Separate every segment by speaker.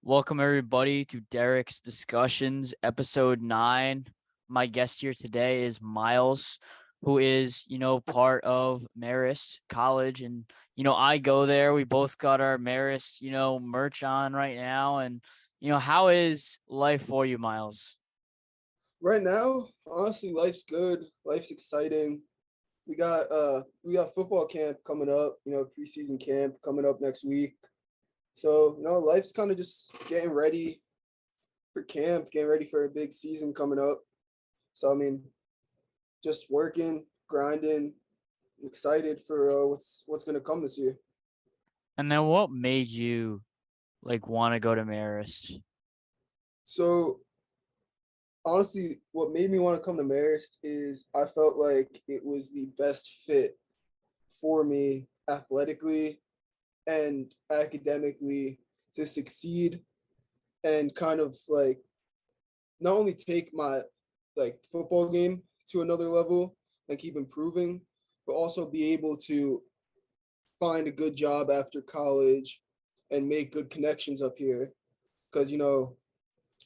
Speaker 1: Welcome everybody to Derek's Discussions, episode 9. My guest here today is Miles, who is, part of Marist College. And, I go there. We both got our Marist, merch on right now. And, how is life for you, Miles?
Speaker 2: Right now, honestly, life's good. Life's exciting. We got football camp coming up, preseason camp coming up next week. So, life's kind of just getting ready for camp, getting ready for a big season coming up. So, just working, grinding, excited for what's going to come this year.
Speaker 1: And then what made you want to go to Marist?
Speaker 2: So, honestly, what made me want to come to Marist is I felt like it was the best fit for me athletically and academically to succeed and kind of like not only take my football game to another level and keep improving, but also be able to find a good job after college and make good connections up here. Because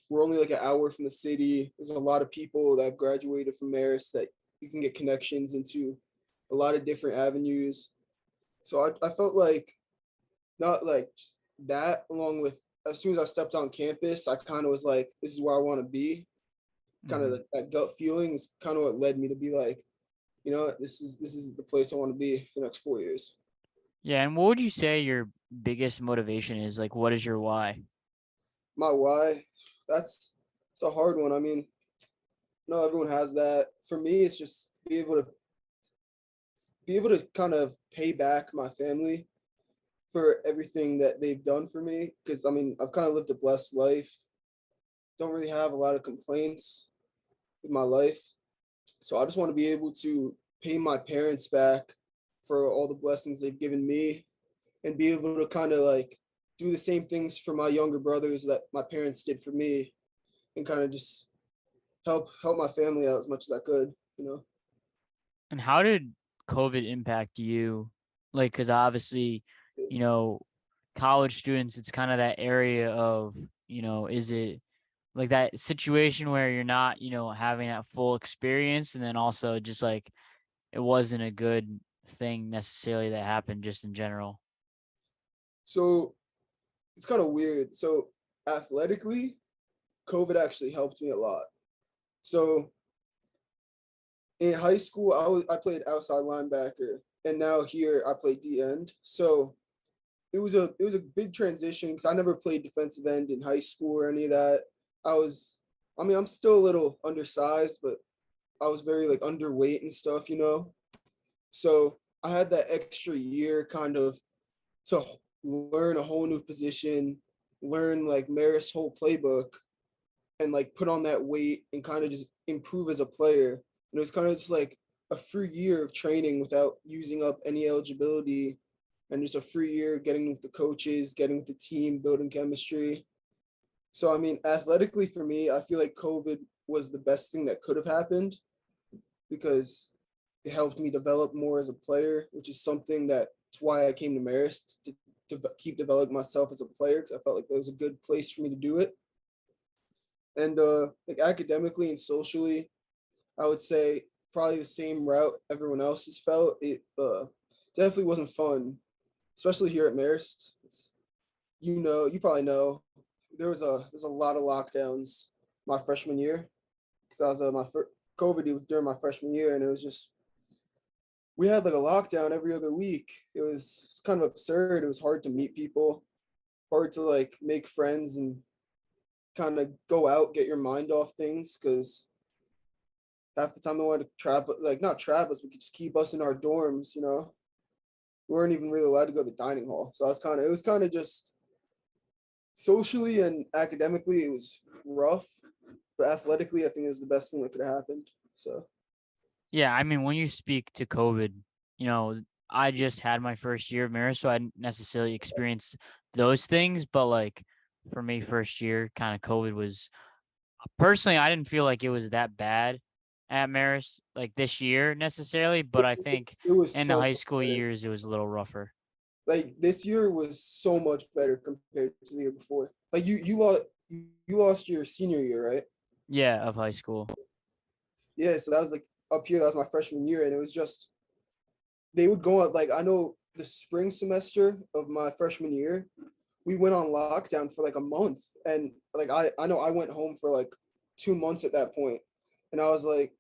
Speaker 2: we're only like an hour from the city. There's a lot of people that have graduated from Marist that you can get connections into a lot of different avenues. So I felt like not like that, along with as soon as I stepped on campus, I kind of was like, this is where I want to be. Kind of
Speaker 1: Mhm.
Speaker 2: that gut feeling is kind of what led me to be like, this is the place I want to be for the next 4 years.
Speaker 1: Yeah, and what would you say your biggest motivation is? Like, what is your why?
Speaker 2: My why, that's it's a hard one. No, everyone has that. For me, it's just be able to kind of pay back my family for everything that they've done for me. Because I've kind of lived a blessed life. Don't really have a lot of complaints with my life. So I just want to be able to pay my parents back for all the blessings they've given me and be able to kind of like do the same things for my younger brothers that my parents did for me and kind of just help my family out as much as I could.
Speaker 1: And how did COVID impact you? Like, because obviously, you know, college students, it's kind of that area of, is it like that situation where you're not, having that full experience, and then also just like it wasn't a good thing necessarily that happened just in general.
Speaker 2: So it's kind of weird. So athletically, COVID actually helped me a lot. So in high school, I played outside linebacker, and now here I play D end. So it was a big transition because I never played defensive end in high school or any of that. I was, I'm still a little undersized, but I was very like underweight and stuff. So I had that extra year kind of to learn a whole new position, learn like Marist's whole playbook, and like put on that weight and kind of just improve as a player. And it was kind of just like a free year of training without using up any eligibility, and just a free year getting with the coaches, getting with the team, building chemistry. So athletically for me, I feel like COVID was the best thing that could have happened because it helped me develop more as a player, which is something that's why I came to Marist to keep developing myself as a player because I felt like it was a good place for me to do it. And like academically and socially, I would say probably the same route everyone else has felt. It definitely wasn't fun, especially here at Marist. You probably know there's a lot of lockdowns my freshman year because I was my COVID. It was during my freshman year, and it was just we had like a lockdown every other week. It was kind of absurd. It was hard to meet people, hard to like make friends and kind of go out, get your mind off things because half the time they wanted to trap, like not trap us, we could just keep us in our dorms. We weren't even really allowed to go to the dining hall. So it was kind of just socially and academically, it was rough, but athletically, I think it was the best thing that could have happened. So
Speaker 1: Yeah, I mean, when you speak to COVID, I just had my first year of marriage, so I didn't necessarily experience those things. But like for me, first year, kind of COVID was personally, I didn't feel like it was that bad at Marist like this year necessarily, but I think
Speaker 2: it was
Speaker 1: in the
Speaker 2: so
Speaker 1: high
Speaker 2: much
Speaker 1: school
Speaker 2: better.
Speaker 1: years it was a little rougher.
Speaker 2: like this year was so much better compared to the year before. Like you lost your senior year, right?
Speaker 1: Yeah, of high school.
Speaker 2: Yeah, so that was like up here. That was my freshman year, and it was just they would go on. Like I know the spring semester of my freshman year, we went on lockdown for like a month, and like I know I went home for like 2 months at that point, and I was like,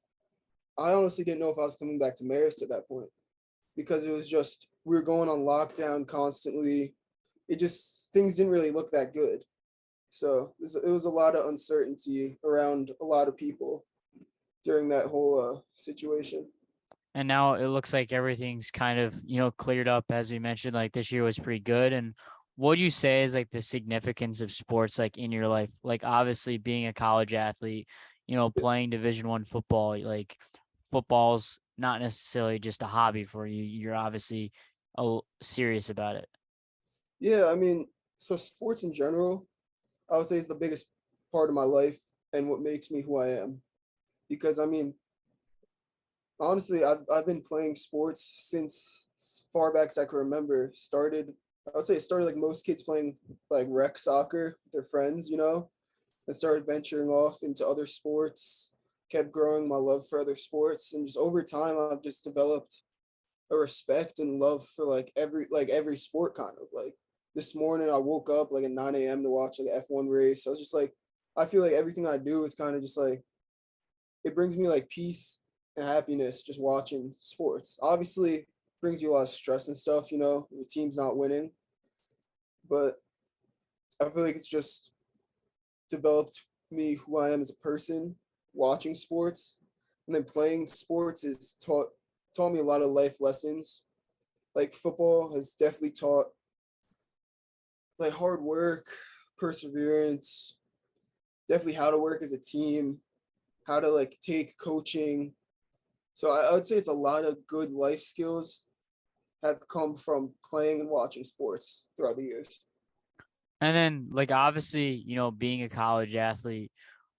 Speaker 2: I honestly didn't know if I was coming back to Marist at that point because it was just we were going on lockdown constantly. It just things didn't really look that good. So it was a lot of uncertainty around a lot of people during that whole situation.
Speaker 1: And now it looks like everything's kind of, cleared up as we mentioned, like this year was pretty good. And what do you say is like the significance of sports like in your life? Like obviously being a college athlete, playing Division 1 football, like football's not necessarily just a hobby for you. You're obviously serious about it.
Speaker 2: Yeah, I mean, so sports in general, I would say is the biggest part of my life and what makes me who I am. Because I mean, honestly, I've been playing sports since as far back as I can remember. I would say it started like most kids playing like rec soccer with their friends, and started venturing off into other sports, kept growing my love for other sports, and just over time I've just developed a respect and love for like every sport kind of. Like this morning I woke up like at 9 a.m. to watch like an F1 race. I was just like I feel like everything I do is kind of just like it brings me like peace and happiness just watching sports. Obviously brings you a lot of stress and stuff, the team's not winning, but I feel like it's just developed me who I am as a person watching sports, and then playing sports is taught me a lot of life lessons. Like football has definitely taught like hard work, perseverance, definitely how to work as a team, how to like take coaching. So I would say it's a lot of good life skills have come from playing and watching sports throughout the years.
Speaker 1: And then like obviously, being a college athlete,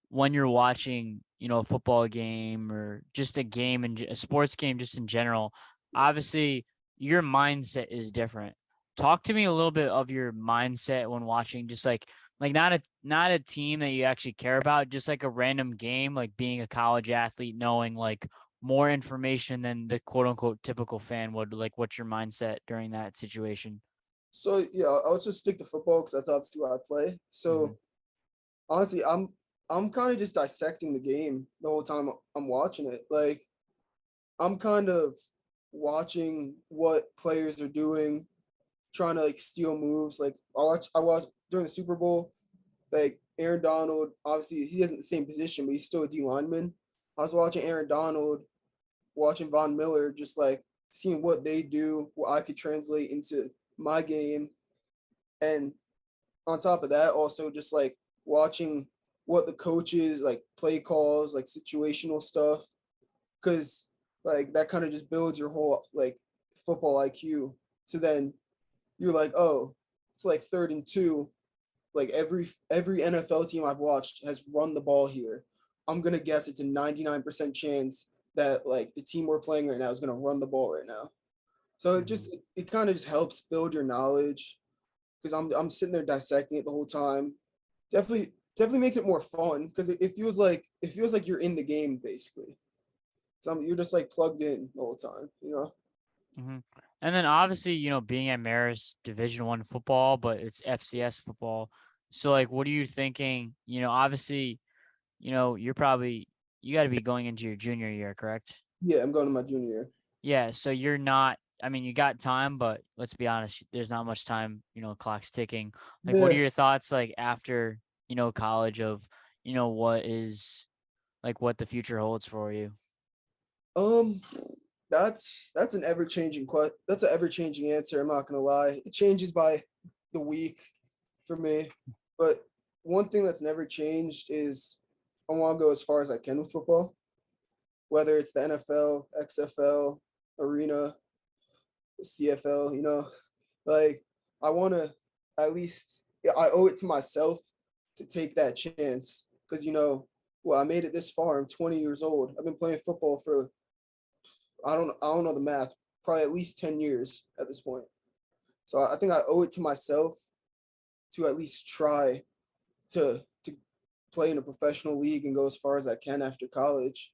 Speaker 1: when you're watching, a football game or just a game and a sports game just in general, obviously your mindset is different. Talk to me a little bit of your mindset when watching just like not a team that you actually care about, just like a random game, like being a college athlete, knowing like more information than the quote unquote typical fan would. Like what's your mindset during that situation?
Speaker 2: So yeah, I'll just stick to football because that's obviously what I play.
Speaker 1: Mm-hmm.
Speaker 2: So honestly, I'm kind of just dissecting the game the whole time I'm watching it. Like I'm kind of watching what players are doing, trying to like steal moves. Like I watch during the Super Bowl, like Aaron Donald, obviously he isn't the same position, but he's still a D lineman. I was watching Aaron Donald, watching Von Miller, just like seeing what they do, what I could translate into my game. And on top of that, also just like watching what the coaches like play calls, like situational stuff, because like that kind of just builds your whole like football IQ. To then you're like, oh, it's like 3rd and 2. Like every NFL team I've watched has run the ball here. I'm gonna guess it's a 99% chance that like the team we're playing right now is gonna run the ball right now. So it kind of just helps build your knowledge because I'm sitting there dissecting it the whole time. Definitely makes it more fun because it feels like you're in the game basically. So you're just like plugged in the whole time.
Speaker 1: Mm-hmm. And then obviously, being at Marist Division 1 football, but it's FCS football. So like, what are you thinking? Obviously, you got to be going into your junior year, correct?
Speaker 2: Yeah, I'm going to my junior year.
Speaker 1: Yeah. So you're not. I mean, you got time, but let's be honest, there's not much time. Clock's ticking. Like, what are
Speaker 2: Yeah.
Speaker 1: your thoughts like after college of what the future holds for you?
Speaker 2: Um, that's an ever changing that's an ever changing answer. I'm not gonna lie. It changes by the week for me. But one thing that's never changed is I want to go as far as I can with football, whether it's the NFL, XFL, Arena, CFL. Like I want to at least yeah, I owe it to myself to take that chance because well I made it this far. I'm 20 years old. I've been playing football for I don't know the math, probably at least 10 years at this point. So I think I owe it to myself to at least try to play in a professional league and go as far as I can after college.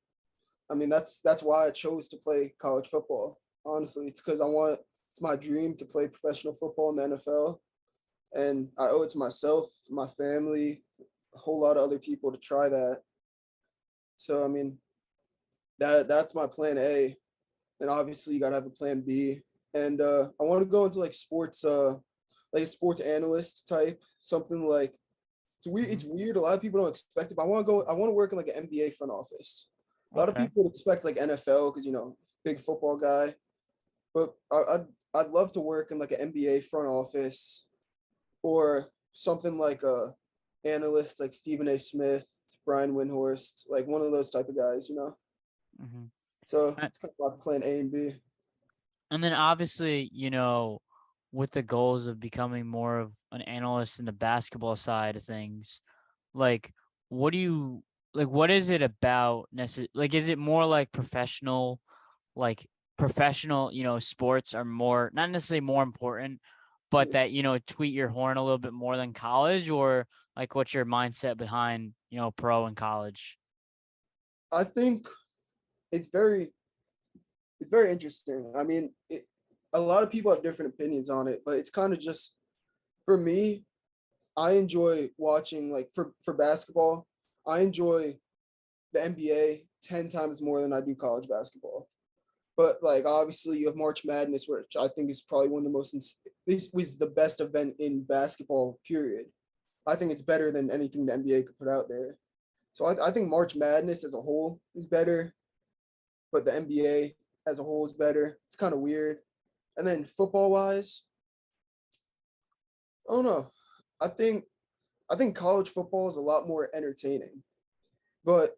Speaker 2: I mean, that's why I chose to play college football. Honestly, it's because it's my dream to play professional football in the NFL, and I owe it to myself, my family, a whole lot of other people to try that. So I mean, that's my plan A, and obviously you gotta have a plan B. And I want to go into like a sports analyst type, something like it's weird.
Speaker 1: Hmm.
Speaker 2: It's weird. A lot of people don't expect it, but I want to go. I want to work in like an NBA front office. A lot of
Speaker 1: Okay.
Speaker 2: people would expect like NFL because big football guy, but I'd love to work in like an NBA front office or something like a analyst like Stephen A. Smith, Brian Windhorst, like one of those type of guys.
Speaker 1: Hmm.
Speaker 2: So it's kind of like plan A and B.
Speaker 1: And then obviously, with the goals of becoming more of an analyst in the basketball side of things, like what do you like what is it about like is it more like professional, sports are more not necessarily more important, but
Speaker 2: Yeah.
Speaker 1: that, tweet your horn a little bit more than college, or like what's your mindset behind, pro and college?
Speaker 2: I think it's very it's very interesting. I mean, a lot of people have different opinions on it, but it's kind of just for me. I enjoy watching like for basketball. I enjoy the NBA 10 times more than I do college basketball. But like obviously you have March Madness, which I think is probably one of the this was the best event in basketball. Period. I think it's better than anything the NBA could put out there. So I think March Madness as a whole is better, but the NBA as a whole is better. It's kind of weird. And then football wise, I don't know. I think I think college football is a lot more entertaining. But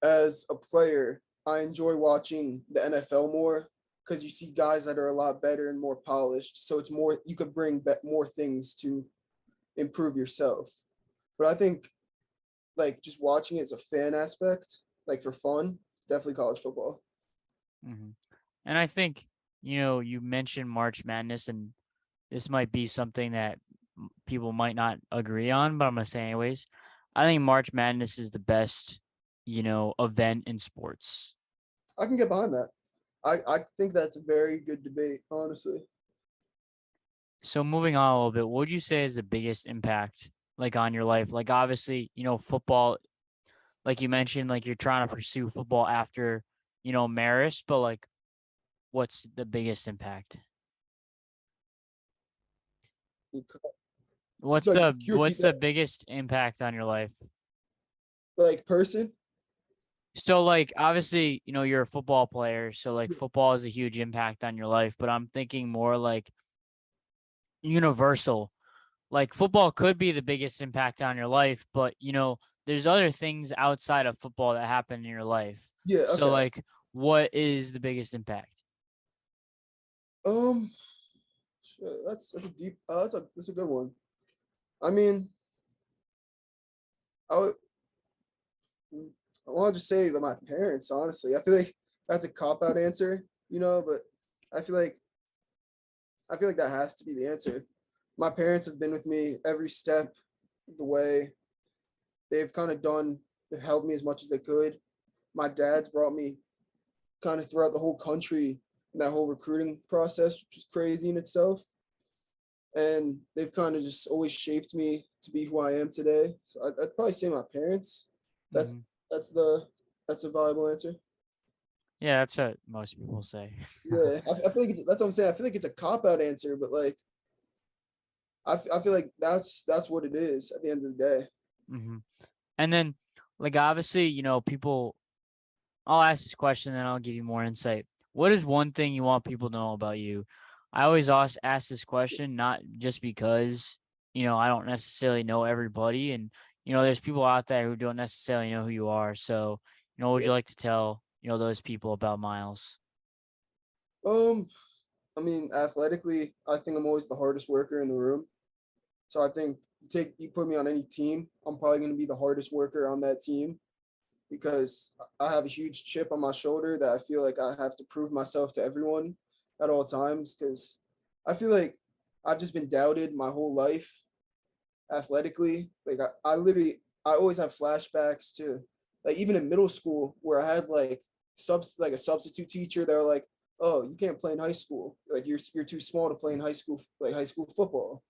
Speaker 2: as a player, I enjoy watching the NFL more because you see guys that are a lot better and more polished. So it's more you could bring more things to improve yourself. But I think like just watching it as a fan aspect, like for fun, definitely college football.
Speaker 1: Hmm. And I think, you mentioned March Madness, and this might be something that people might not agree on, but I'm gonna say anyways. I think March Madness is the best, event in sports.
Speaker 2: I can get behind that. I think that's a very good debate, honestly.
Speaker 1: So moving on a little bit, what would you say is the biggest impact like on your life? Like obviously, football, like you mentioned, like you're trying to pursue football after, Marist, but like what's the biggest impact?
Speaker 2: So like, can you repeat
Speaker 1: What's the
Speaker 2: that?
Speaker 1: biggest impact on your life?
Speaker 2: Like person?
Speaker 1: So like obviously, you're a football player, so like football is a huge impact on your life, but I'm thinking more like universal. Like football could be the biggest impact on your life, but there's other things outside of football that happen in your life.
Speaker 2: Yeah.
Speaker 1: So
Speaker 2: Okay.
Speaker 1: like what is the biggest impact?
Speaker 2: Um. Shit, that's a deep. That's a good one. I mean, I would. I want to just say that my parents. Honestly, I feel like that's a cop out answer, but I feel like I feel like that has to be the answer. My parents have been with me every step of the way. They've kind of they've helped me as much as they could. My dad's brought me kind of throughout the whole country in that whole recruiting process, which is crazy in itself. And they've kind of just always shaped me to be who I am today. So I'd probably say my parents. That's
Speaker 1: Hmm.
Speaker 2: that's the that's a viable answer.
Speaker 1: Yeah, that's what most people say.
Speaker 2: Yeah, I feel like that's what I'm saying. I feel like it's a cop out answer, but like I feel like that's what it is at the end of the day.
Speaker 1: Hmm. And then like obviously, people I'll ask this question and I'll give you more insight. What is one thing you want people to know about you? I always ask this question, not just because, I don't necessarily know everybody. And, there's people out there who don't necessarily know who you are. So, what would
Speaker 2: Yeah.
Speaker 1: you like to tell, those people about Miles?
Speaker 2: Um, I mean, athletically, I think I'm always the hardest worker in the room. So I think you put me on any team, I'm probably going to be the hardest worker on that team because I have a huge chip on my shoulder that I feel like I have to prove myself to everyone at all times. Because I feel like I've just been doubted my whole life athletically. Like I always have flashbacks to like even in middle school where I had like a substitute teacher. They were like, "Oh, you can't play in high school. Like you're too small to play in high school, like high school football."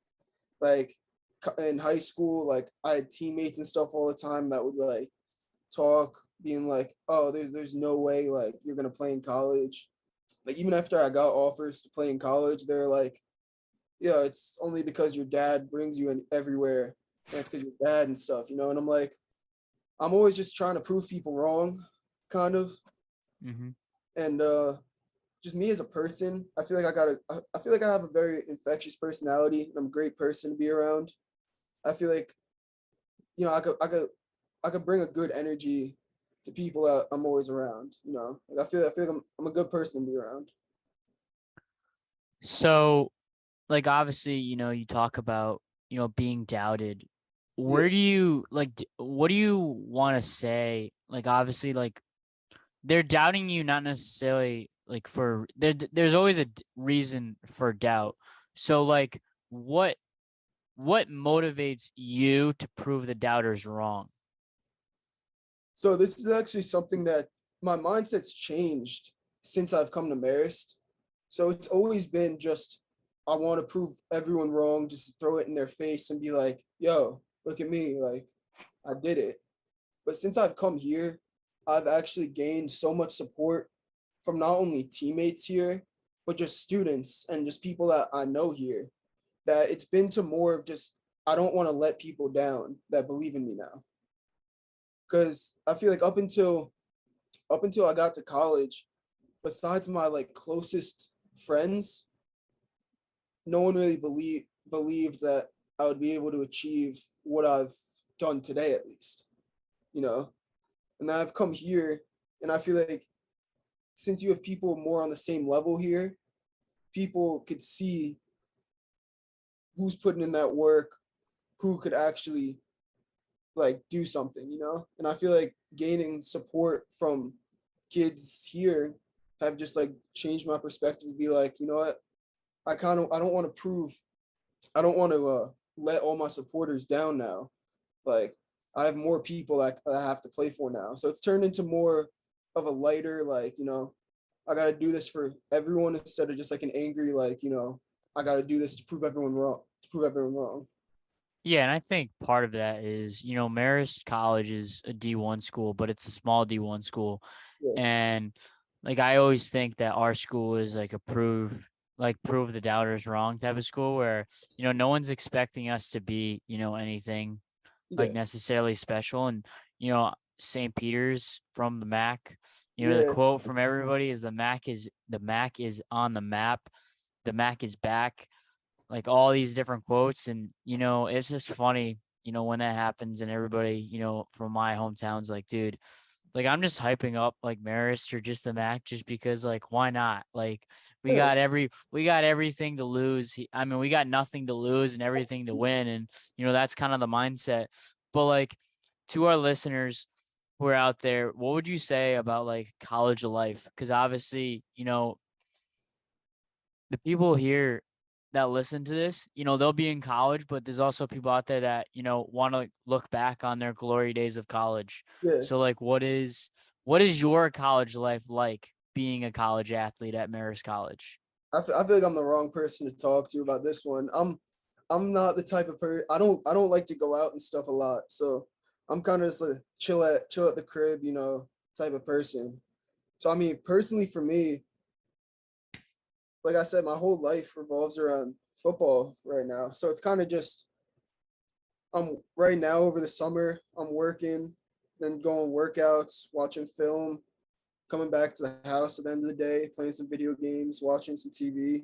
Speaker 2: Like in high school, like I had teammates and stuff all the time that would like talk, being like, "Oh, there's no way like you're gonna play in college." Like even after I got offers to play in college, they're like, "Yeah, it's only because your dad brings you in everywhere, and it's because your dad and stuff, you know." And I'm like, I'm always just trying to prove people wrong, kind of,
Speaker 1: Mm-hmm.
Speaker 2: and just me as a person, I feel like I feel like I have a very infectious personality, and I'm a great person to be around. I feel like I could bring a good energy to people that I'm always around. You know, like I feel like I'm a good person to be around.
Speaker 1: So, like, obviously, you talk about, being doubted.
Speaker 2: Yeah.
Speaker 1: Where do you like, what do you want to say? Like, obviously, like, they're doubting you, not necessarily like there's always a reason for doubt. So, like, what, what motivates you to prove the doubters wrong?
Speaker 2: So this is actually something that my mindset's changed since I've come to Marist. So it's always been just I want to prove everyone wrong, just throw it in their face and be like, "Yo, look at me, like I did it." But since I've come here, I've actually gained so much support from not only teammates here, but just students and just people that I know here. That it's been to more of just I don't want to let people down that believe in me now. Because I feel like up until I got to college, besides my like closest friends, no one really believed that I would be able to achieve what I've done today, at least. You know, and I've come here, and I feel like since you have people more on the same level here, people could see who's putting in that work, who could actually like do something, you know? And I feel like gaining support from kids here have just like changed my perspective to be like, you know what? I don't want to prove I don't want to let all my supporters down now. Like I have more people that I have to play for now. So it's turned into more of a lighter, like, you know, I got to do this for everyone instead of just like an angry, like, you know, I got to do this to prove everyone wrong, to prove everyone wrong.
Speaker 1: Yeah, and I think part of that is, Marist College is a D1 school, but it's a small D1 school.
Speaker 2: Yeah.
Speaker 1: And like I always think that our school is like a prove the doubters wrong type of school where, no one's expecting us to be, anything like
Speaker 2: Yeah.
Speaker 1: necessarily special. And, you know, St. Peter's from the Mac, the
Speaker 2: Yeah.
Speaker 1: quote from everybody is the Mac is on the map. The Mac is back, like all these different quotes. And, it's just funny, when that happens and everybody, from my hometown's like, dude, like I'm just hyping up like Marist or just the Mac just because like why not? Like
Speaker 2: Yeah.
Speaker 1: we got everything to lose. I mean, we got nothing to lose and everything to win. And that's kind of the mindset. But like to our listeners who are out there, what would you say about like college life? Because obviously, the people here that listen to this, they'll be in college, but there's also people out there that, want to look back on their glory days of college.
Speaker 2: Yeah.
Speaker 1: So like what is your college life like being a college athlete at Marist College?
Speaker 2: I feel like I'm the wrong person to talk to about this one. I'm not the type of person. I don't like to go out and stuff a lot. So I'm kind of just like chill at the crib, you know, type of person. So I mean, personally for me, like I said, my whole life revolves around football right now. So it's kind of just I'm right now over the summer, I'm working, then going workouts, watching film, coming back to the house at the end of the day, playing some video games, watching some TV.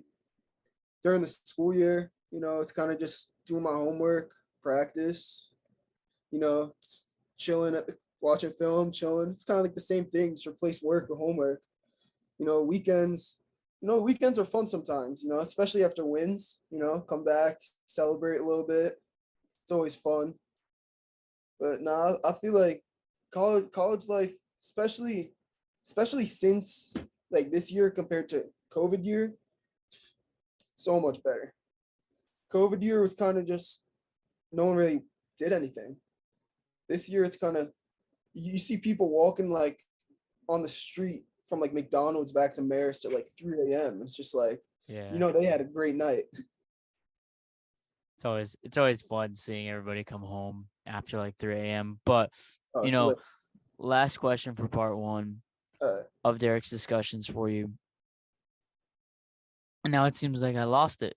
Speaker 2: During the school year, you know, it's kind of just doing my homework, practice, you know, chilling at the watching film, chilling. It's kind of like the same thing, just replace work with homework. You know, weekends, weekends are fun sometimes, you know, especially after wins, you know, come back, celebrate a little bit. It's always fun. But nah, I feel like college life, especially since like this year compared to COVID year, so much better. COVID year was kind of just no one really did anything. This year it's kind of you see people walking like on the street from like McDonald's back to Marist at like 3 a.m. It's just like,
Speaker 1: Yeah.
Speaker 2: they had a great night.
Speaker 1: It's always fun seeing everybody come home after like 3 a.m. But
Speaker 2: Oh,
Speaker 1: you
Speaker 2: it's
Speaker 1: know,
Speaker 2: lit.
Speaker 1: last question for part one
Speaker 2: Uh,
Speaker 1: of Derek's discussions for you. And now it seems like I lost it.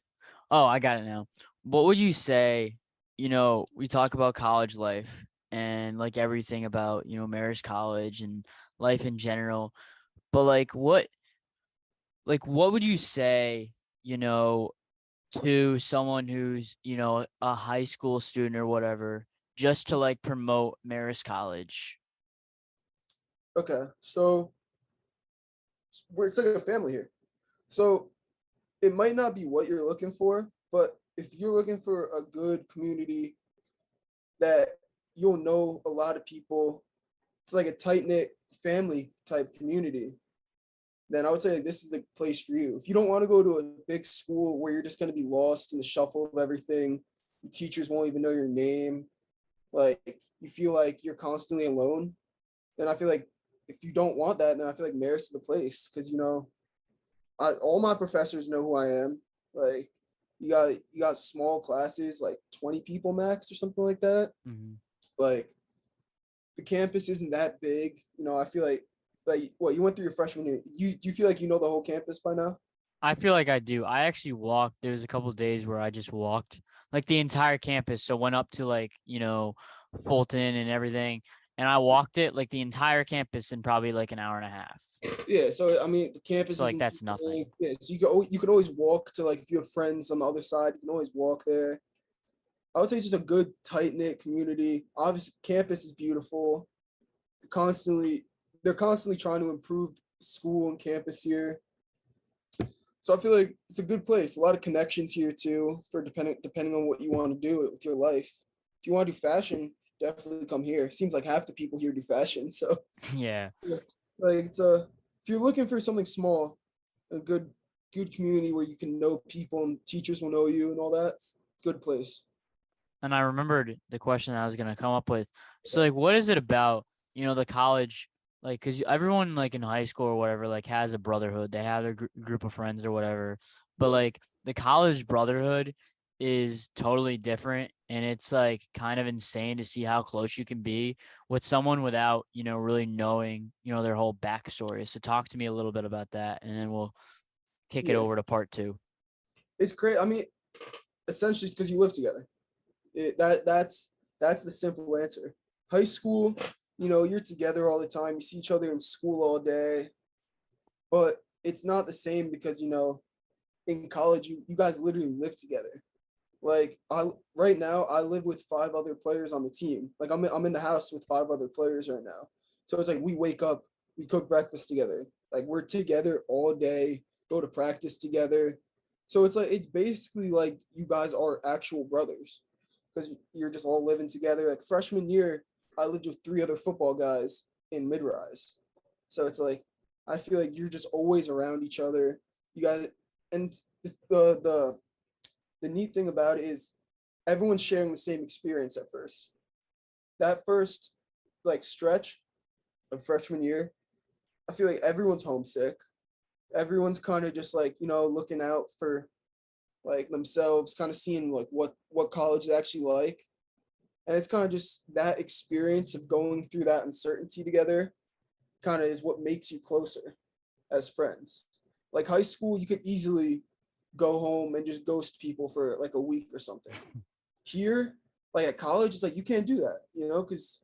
Speaker 1: Oh, I got it now. What would you say? We talk about college life and like everything about, Marist College and life in general. But like what would you say, you know, to someone who's, a high school student or whatever, just to like promote Marist College?
Speaker 2: okay, so it's like a family here. So it might not be what you're looking for, but if you're looking for a good community that you'll know a lot of people, it's like a tight knit family type community, then I would say like, this is the place for you. If you don't want to go to a big school where you're just going to be lost in the shuffle of everything, the teachers won't even know your name, like you feel like you're constantly alone, then I feel like if you don't want that, then I feel like Marist is the place because all my professors know who I am. Like you got small classes, like 20 people max or something like that.
Speaker 1: Mhm.
Speaker 2: Like the campus isn't that big. I feel like what you went through your freshman year. Do you feel like you know the whole campus by now?
Speaker 1: I feel like I do. I actually walked. There was a couple of days where I just walked like the entire campus. So went up to like, Fulton and everything. And I walked it like the entire campus in probably like an hour and a half.
Speaker 2: Yeah. So I mean, the campus
Speaker 1: So like
Speaker 2: isn't
Speaker 1: that's
Speaker 2: too big.
Speaker 1: nothing.
Speaker 2: Yeah. So you can always walk to like if you have friends on the other side, you can always walk there. I would say it's just a good tight knit community. Obviously, campus is beautiful. Constantly, they're constantly trying to improve school and campus here. So I feel like it's a good place. A lot of connections here too for depending on what you want to do with your life. If you want to do fashion, definitely come here. Seems like half the people here do fashion. So
Speaker 1: Yeah.
Speaker 2: yeah, like if you're looking for something small, a good community where you can know people and teachers will know you and all that, good place.
Speaker 1: And I remembered the question I was gonna come up with. So like, what is it about, the college? Like, cause everyone like in high school or whatever, like has a brotherhood. They have a group of friends or whatever. But
Speaker 2: Yeah.
Speaker 1: like the college brotherhood is totally different, and it's like kind of insane to see how close you can be with someone without, really knowing, their whole backstory. So talk to me a little bit about that, and then we'll kick it
Speaker 2: Yeah.
Speaker 1: over to part two.
Speaker 2: It's great. I mean, essentially it's because you live together. That's the simple answer. High school, you're together all the time. You see each other in school all day, but it's not the same because in college you guys literally live together. Like I right now I live with five other players on the team. Like I'm in the house with five other players right now. So it's like we wake up, we cook breakfast together. Like we're together all day, go to practice together. So it's like it's basically like you guys are actual brothers because you're just all living together. Like freshman year, I lived with three other football guys in mid-rise. So it's like I feel like you're just always around each other. You guys and the the neat thing about it is everyone's sharing the same experience at first. That first like stretch of freshman year, I feel like everyone's homesick. Everyone's kind of just like, looking out for like themselves, kind of seeing like what college is actually like. And it's kind of just that experience of going through that uncertainty together kind of is what makes you closer as friends. Like high school, you could easily go home and just ghost people for like a week or something. Here, like at college, it's like you can't do that, because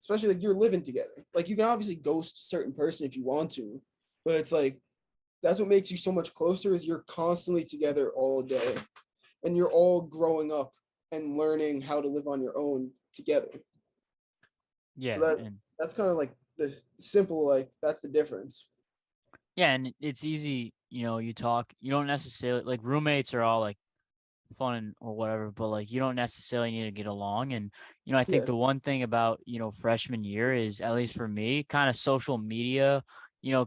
Speaker 2: especially like you're living together. Like you can obviously ghost a certain person if you want to, but it's like that's what makes you so much closer is you're constantly together all day and you're all growing up and learning how to live on your own together. So
Speaker 1: Yeah,
Speaker 2: that's kind of like the simple like that's the difference.
Speaker 1: and it's easy, you don't necessarily like roommates are all like fun or whatever, but like you don't necessarily need to get along. And, I think
Speaker 2: Yeah.
Speaker 1: the one thing about, freshman year is, at least for me, kind of social media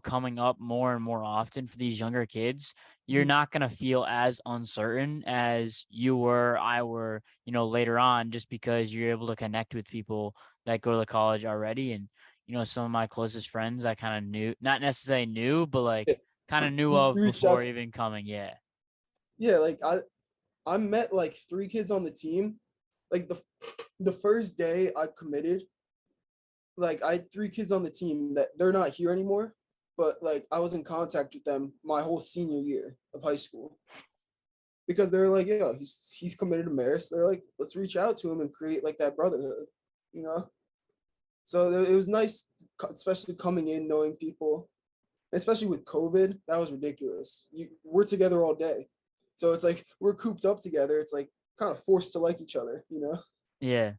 Speaker 1: coming up more and more often for these younger kids, you're
Speaker 2: Mhm.
Speaker 1: not going to feel as uncertain as you were, I were, later on, just because you're able to connect with people that go to college already. And, some of my closest friends I kind of knew, not necessarily knew, but
Speaker 2: Yeah,
Speaker 1: like kind of knew
Speaker 2: you
Speaker 1: of
Speaker 2: reached out
Speaker 1: before
Speaker 2: to,
Speaker 1: even coming. Yeah.
Speaker 2: yeah, like I met like 3 kids on the team. Like the first day I committed, like I had 3 kids on the team that they're not here anymore, but like I was in contact with them my whole senior year of high school because they're like, yeah, he's committed to Marist. They're like, let's reach out to him and create like that brotherhood, you know. So it was nice, especially coming in knowing people, especially with COVID. That was ridiculous. We're together all day, so it's like we're cooped up together. It's like kind of forced to like each other, you know.
Speaker 1: Yeah.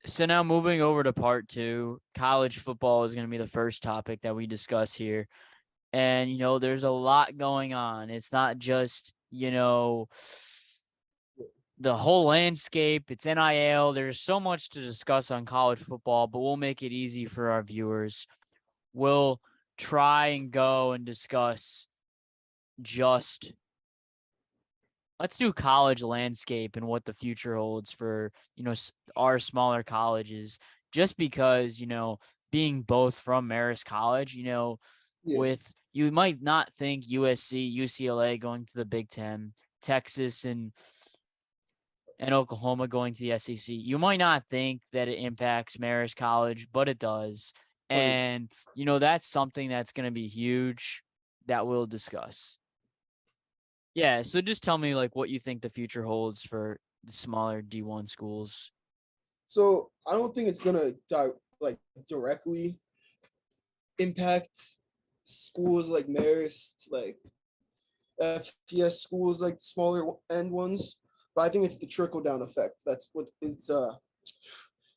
Speaker 1: So now moving over to part two, college football is going to be the first topic that we discuss here. And, there's a lot going on. It's not just, the whole landscape, it's NIL. There's so much to discuss on college football, but we'll make it easy for our viewers. We'll try and go and discuss just let's do college landscape and what the future holds for, our smaller colleges, just because, being both from Marist College,
Speaker 2: Yeah,
Speaker 1: with you might not think USC, UCLA going to the Big Ten, Texas and Oklahoma going to the SEC. You might not think that it impacts Marist College, but it does.
Speaker 2: 100.
Speaker 1: And, that's something that's going to be huge that we'll discuss. Yeah, so just tell me like what you think the future holds for the smaller D1 schools.
Speaker 2: So I don't think it's gonna like directly impact schools like Marist, like FTS schools, like the smaller end ones. But I think it's the trickle down effect. That's what it's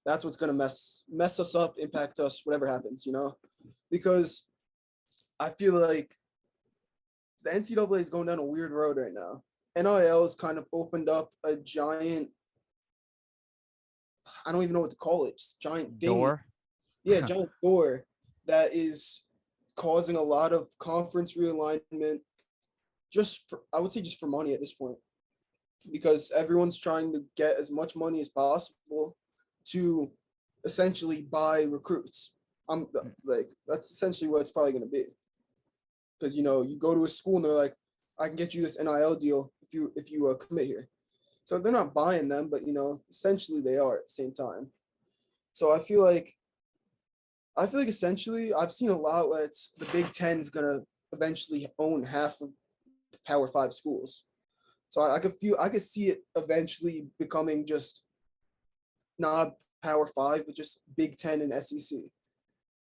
Speaker 2: that's what's gonna mess us up, impact us, whatever happens, you know? Because I feel like the NCAA is going down a weird road right now. NIL has kind of opened up a giant, I don't even know what to call it, just giant thing.
Speaker 1: Door?
Speaker 2: Yeah, giant door that is causing a lot of conference realignment, just for, I would say just for money at this point, because everyone's trying to get as much money as possible to essentially buy recruits. I'm like, that's essentially what it's probably going to be. Because you go to a school and they're like, I can get you this NIL deal if you commit here. So they're not buying them, but essentially they are at the same time. So I feel like essentially I've seen a lot where it's the Big Ten is gonna eventually own half of Power Five schools. So I could see it eventually becoming just not Power Five, but just Big Ten and SEC.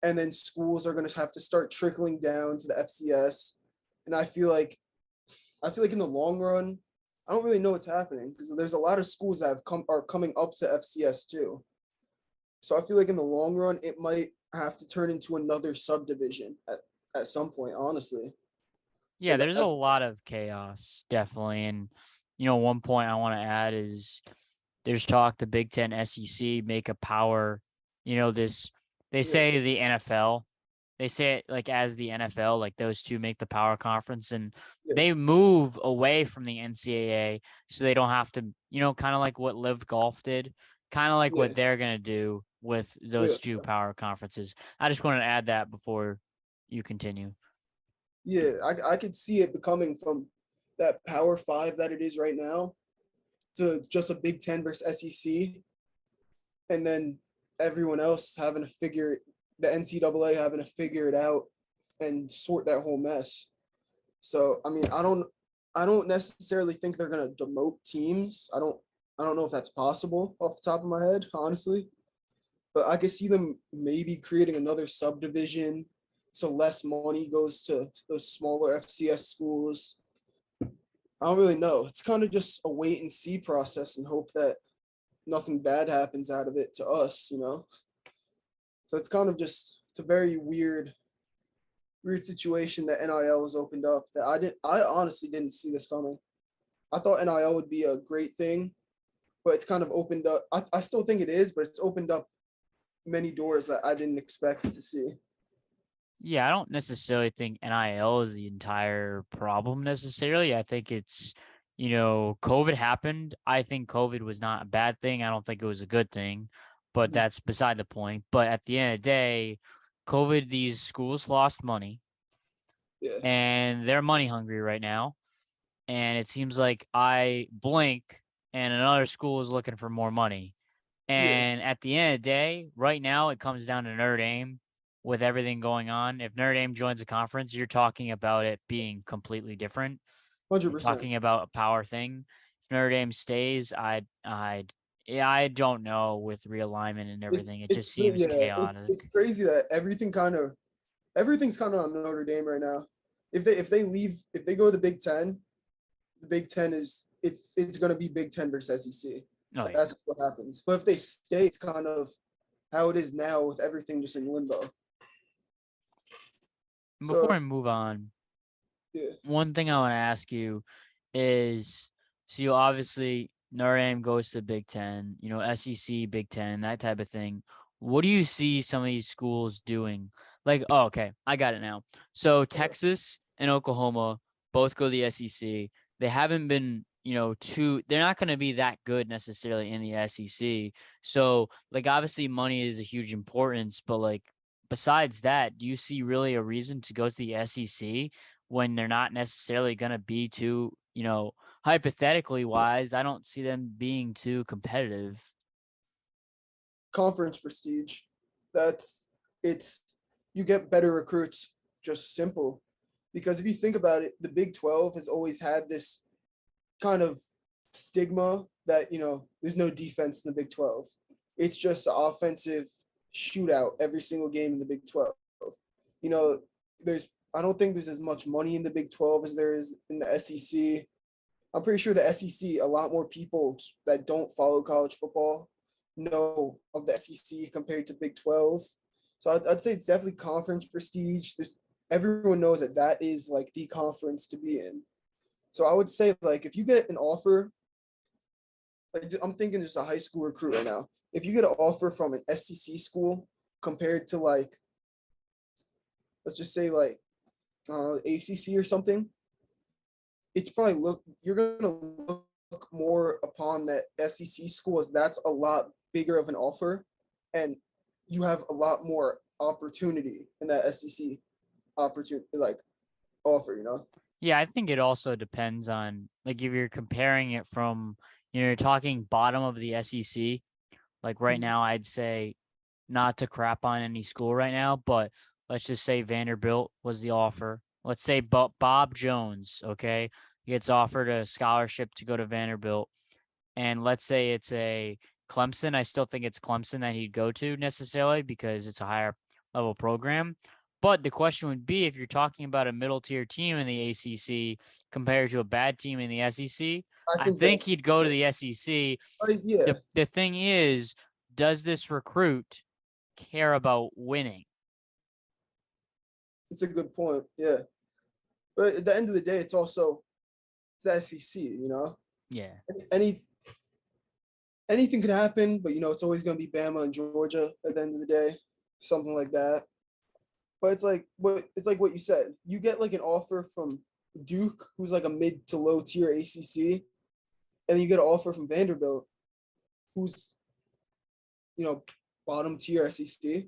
Speaker 2: And then schools are gonna have to start trickling down to the FCS. And I feel like in the long run, I don't really know what's happening because there's a lot of schools that are coming up to FCS too. So I feel like in the long run, it might have to turn into another subdivision at some point, honestly.
Speaker 1: Yeah,
Speaker 2: Like
Speaker 1: there's a lot of chaos, definitely. And, one point I want to add is there's talk the Big Ten SEC make a power, this, they
Speaker 2: yeah,
Speaker 1: say the NFL, they say it like as the NFL, like those two make the power conference and
Speaker 2: yeah,
Speaker 1: they move away from the NCAA so they don't have to, kind of like what Live Golf did, kind of like what
Speaker 2: yeah,
Speaker 1: they're going to do with
Speaker 2: yeah,
Speaker 1: those two power conferences. I just wanted to add that before you continue.
Speaker 2: yeah. I could see it becoming from that Power Five that it is right now to just a Big Ten versus SEC, and then everyone else having to figure the NCAA having to figure it out and sort that whole mess. So I mean, I don't necessarily think they're gonna demote teams. I don't know if that's possible off the top of my head, honestly. But I could see them maybe creating another subdivision so less money goes to those smaller FCS schools. I don't really know. It's kind of just a wait and see process and hope that nothing bad happens out of it to us. So it's kind of just it's a very weird situation that NIL has opened up that I honestly didn't see this coming. I thought NIL would be a great thing, but it's kind of opened up. I still think it is, but it's opened up many doors that I didn't expect to see.
Speaker 1: Yeah, I don't necessarily think NIL is the entire problem necessarily. I think it's, COVID happened. I think COVID was not a bad thing. I don't think it was a good thing, but
Speaker 2: Mhm.
Speaker 1: that's beside the point. But at the end of the day, COVID, these schools lost money
Speaker 2: Yeah,
Speaker 1: and they're money hungry right now. And it seems like I blink and another school is looking for more money.
Speaker 2: yeah,
Speaker 1: And at the end of the day, right now, it comes down to Notre Dame with everything going on. If Notre Dame joins a conference, you're talking about it being completely different.
Speaker 2: hundred
Speaker 1: You're
Speaker 2: percent.
Speaker 1: talking about a power thing. If Notre Dame stays, yeah, I don't know with realignment and everything. It just seems
Speaker 2: Yeah,
Speaker 1: chaotic.
Speaker 2: it's crazy that everything's kind of on Notre Dame right now. If they go to the Big Ten is it's going to be Big Ten versus SEC.
Speaker 1: Oh yeah.
Speaker 2: That's what happens. But if they stay, it's kind of how it is now with everything just in limbo.
Speaker 1: Before I
Speaker 2: So
Speaker 1: move on,
Speaker 2: yeah,
Speaker 1: one thing I want to ask you is, so you obviously Notre Dame goes to the Big Ten, SEC, Big Ten, that type of thing. What do you see some of these schools doing? Like, oh, okay, I got it now. So Texas and Oklahoma both go to the SEC. They haven't been, they're not going to be that good necessarily in the SEC. So, like, obviously, money is a huge importance, but like, besides that, do you see really a reason to go to the SEC when they're not necessarily going to be too, hypothetically wise? I don't see them being too competitive.
Speaker 2: conference prestige. That's it's you get better recruits. Just simple. Because if you think about it, the Big 12 has always had this kind of stigma that there's no defense in the Big 12. It's just an offensive shootout every single game in the Big 12. You know, there's I don't think there's as much money in the Big 12 as there is in the SEC. I'm pretty sure the SEC, a lot more people that don't follow college football know of the SEC compared to Big 12. So I'd say it's definitely conference prestige. There's Everyone knows that that is like the conference to be in. So I would say like if you get an offer, like I'm thinking just a high school recruit right now. If you get an offer from an SEC school compared to like let's just say like ACC or something, it's probably you're gonna look more upon that SEC school as that's a lot bigger of an offer, and you have a lot more opportunity in that SEC opportunity like offer.
Speaker 1: Yeah, I think it also depends on, like, if you're comparing it from, you're talking bottom of the SEC. Like right
Speaker 2: Mhm.
Speaker 1: now, I'd say not to crap on any school right now, but let's just say Vanderbilt was the offer. Let's say Bob Jones, okay, gets offered a scholarship to go to Vanderbilt. And let's say it's a Clemson. I still think it's Clemson that he'd go to necessarily because it's a higher level program. But the question would be, if you're talking about a middle tier team in the ACC compared to a bad team in the SEC,
Speaker 2: I
Speaker 1: I
Speaker 2: think
Speaker 1: think
Speaker 2: that's
Speaker 1: he'd go to the SEC.
Speaker 2: yeah,
Speaker 1: The thing is, does this recruit care about winning?
Speaker 2: it's a good point. Yeah, but at the end of the day, it's the SEC.
Speaker 1: Yeah.
Speaker 2: Any anything could happen, but it's always going to be Bama and Georgia at the end of the day, something like that. But it's like what you said. You get like an offer from Duke, who's like a mid to low tier ACC, and then you get an offer from Vanderbilt, who's you know bottom tier SEC.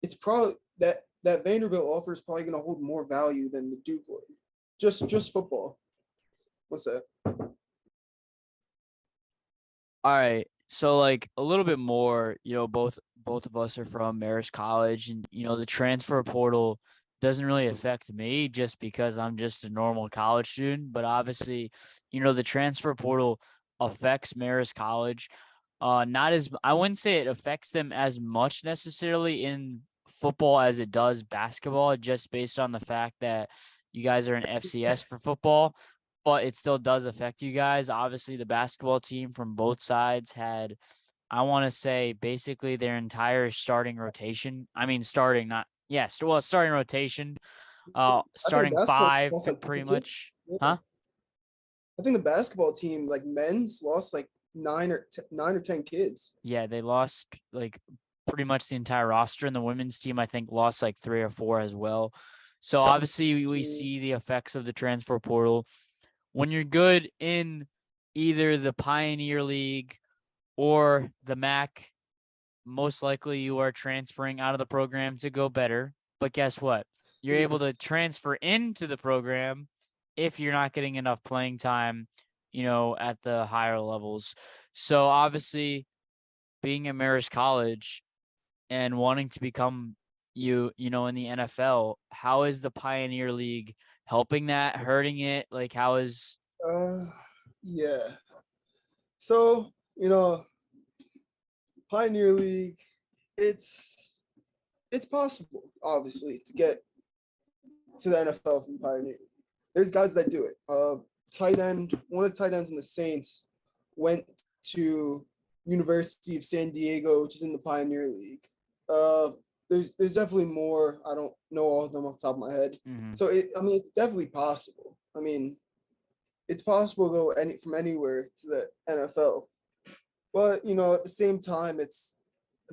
Speaker 2: It's probably that Vanderbilt offer is probably going to hold more value than the Duke would. Just football. What's that?
Speaker 1: All right. So like a little bit more, both of us are from Marist College, and the transfer portal doesn't really affect me just because I'm just a normal college student, but obviously, the transfer portal affects Marist College. Not as I wouldn't say it affects them as much necessarily in football as it does basketball, just based on the fact that you guys are an FCS for football, but it still does affect you guys. Obviously, the basketball team from both sides had, I want to say, basically their entire starting rotation. I mean, starting not yeah, starting rotation.
Speaker 2: I think
Speaker 1: Starting
Speaker 2: basketball
Speaker 1: five
Speaker 2: lost like 10
Speaker 1: pretty
Speaker 2: kids.
Speaker 1: much,
Speaker 2: Yeah.
Speaker 1: huh?
Speaker 2: I think the basketball team, like men's, lost like nine or 10 kids.
Speaker 1: Yeah, they lost like pretty much the entire roster, and the women's team I think lost like 3 or 4 as well. So obviously we see the effects of the transfer portal. When you're good in either the Pioneer League or the MAC, most likely you are transferring out of the program to go better. But guess what? You're able to transfer into the program if you're not getting enough playing time, at the higher levels. So obviously being at Marist College and wanting to become in the NFL, how is the Pioneer League helping that, hurting it? Like how is
Speaker 2: Uh, yeah. So, Pioneer League, it's possible, obviously, to get to the NFL from Pioneer. There's guys that do it. Tight end, one of the tight ends in the Saints went to University of San Diego, which is in the Pioneer League. There's definitely more. I don't know all of them off the top of my head. So it's definitely possible. It's possible to go from anywhere to the NFL. But at the same time, the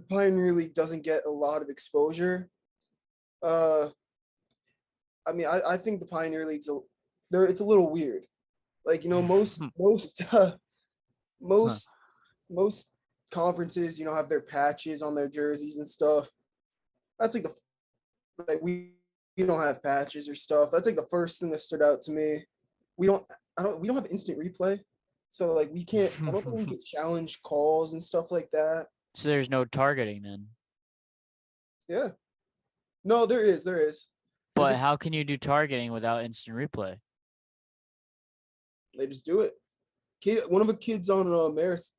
Speaker 2: Pioneer League doesn't get a lot of exposure. I think the Pioneer League's it's a little weird. Like most most most conferences have their patches on their jerseys and stuff. That's we don't have patches or stuff. That's like the first thing that stood out to me. We don't have instant replay, so like we can't. I don't think we get challenge calls and stuff like that.
Speaker 1: So there's no targeting then.
Speaker 2: Yeah. No, there is.
Speaker 1: But how can you do targeting without instant replay?
Speaker 2: They just do it. One of the kids on Marist,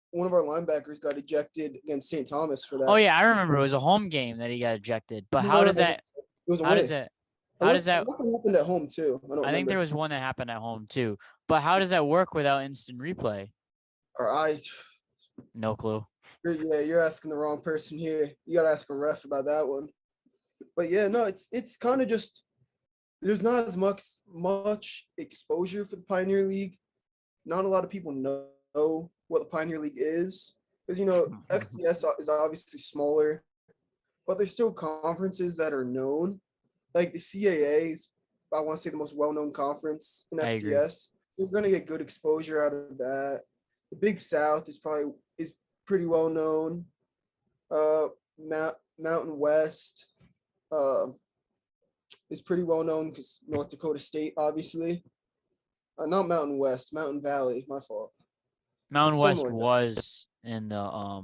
Speaker 2: one of our linebackers got ejected against St. Thomas for that.
Speaker 1: Oh yeah, I remember it was a home game that he got ejected. But how does that?
Speaker 2: It was
Speaker 1: how does that? How does that?
Speaker 2: It happened at home too.
Speaker 1: I think there was one that happened at home too. But how does that work without instant replay? No clue.
Speaker 2: You're asking the wrong person here. You got to ask a ref about that one. But yeah, no, it's kind of just there's not as much exposure for the Pioneer League. Not a lot of people know what the Pioneer League is because FCS is obviously smaller, but there's still conferences that are known. Like the CAA is, I want to say, the most well-known conference in FCS. You're going to get good exposure out of that. The Big South is pretty well known. Mountain West is pretty well known because North Dakota State, obviously. Not Mountain West, Mountain Valley. My fault.
Speaker 1: Mountain West was in the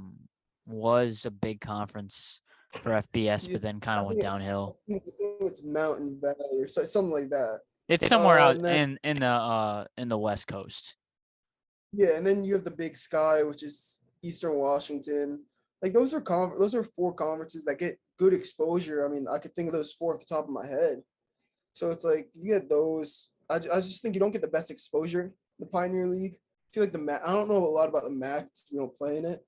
Speaker 1: was a big conference for FBS, but then kind of went downhill.
Speaker 2: I think it's Mountain Valley or something like that.
Speaker 1: It's somewhere out in the West Coast.
Speaker 2: Yeah, and then you have the Big Sky, which is Eastern Washington. Like those are 4 conferences that get good exposure. I could think of those 4 off the top of my head. So it's like you get those. I just think you don't get the best exposure in the Pioneer League. I feel like I don't know a lot about the MAC because we don't play in it.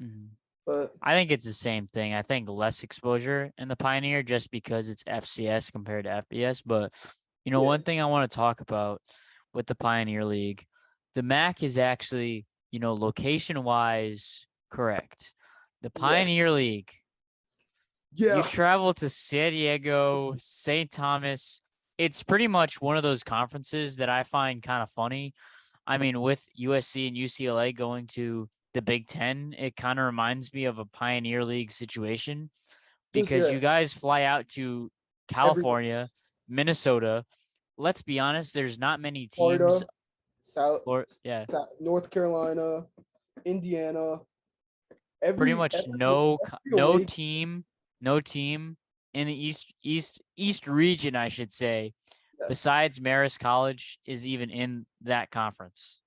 Speaker 1: Mm-hmm.
Speaker 2: But
Speaker 1: I think it's the same thing. I think less exposure in the Pioneer just because it's FCS compared to FBS. But one thing I want to talk about with the Pioneer League, the MAC is actually location-wise correct. The Pioneer League.
Speaker 2: Yeah.
Speaker 1: You travel to San Diego, St. Thomas. It's pretty much one of those conferences that I find kind of funny. With USC and UCLA going to the Big Ten, it kind of reminds me of a Pioneer League situation because you guys fly out to California, Minnesota. Let's be honest, there's not many teams.
Speaker 2: Florida, North Carolina, Indiana.
Speaker 1: Pretty much no team in the East region, I should say, besides Marist College is even in that conference.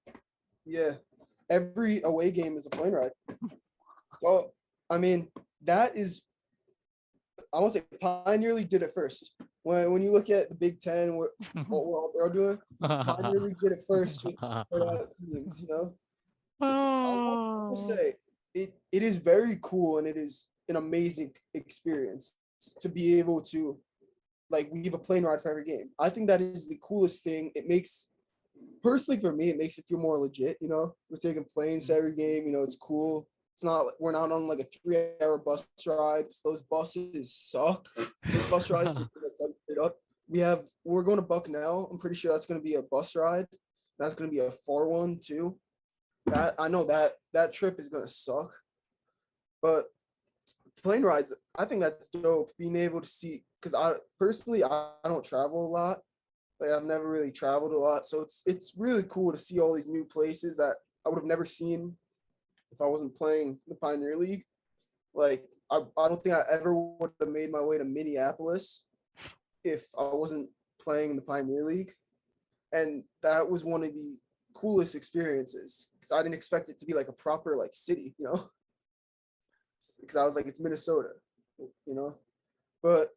Speaker 2: Yeah. Every away game is a plane ride. So, that is, I want to say Pioneer League did it first. When you look at the Big Ten, what they're doing, Pioneer League did it first with teams, I will say it is very cool and it is an amazing experience to be able to we have a plane ride for every game. I think that is the coolest thing. It makes, personally for me, it makes it feel more legit. We're taking planes to every game. It's cool. It's not we're not on like a 3-hour bus ride. Those buses suck. Those bus rides it up. We're going to Bucknell. I'm pretty sure that's going to be a bus ride. That's going to be a far one too. That I know that trip is going to suck. But plane rides, I think that's dope. Being able to see, because I personally I don't travel a lot. Like I've never really traveled a lot, so it's really cool to see all these new places that I would have never seen if I wasn't playing the Pioneer League. Like I don't think I ever would have made my way to Minneapolis if I wasn't playing in the Pioneer League. And that was one of the coolest experiences because I didn't expect it to be like a proper like city, because I was like, it's Minnesota, you know. But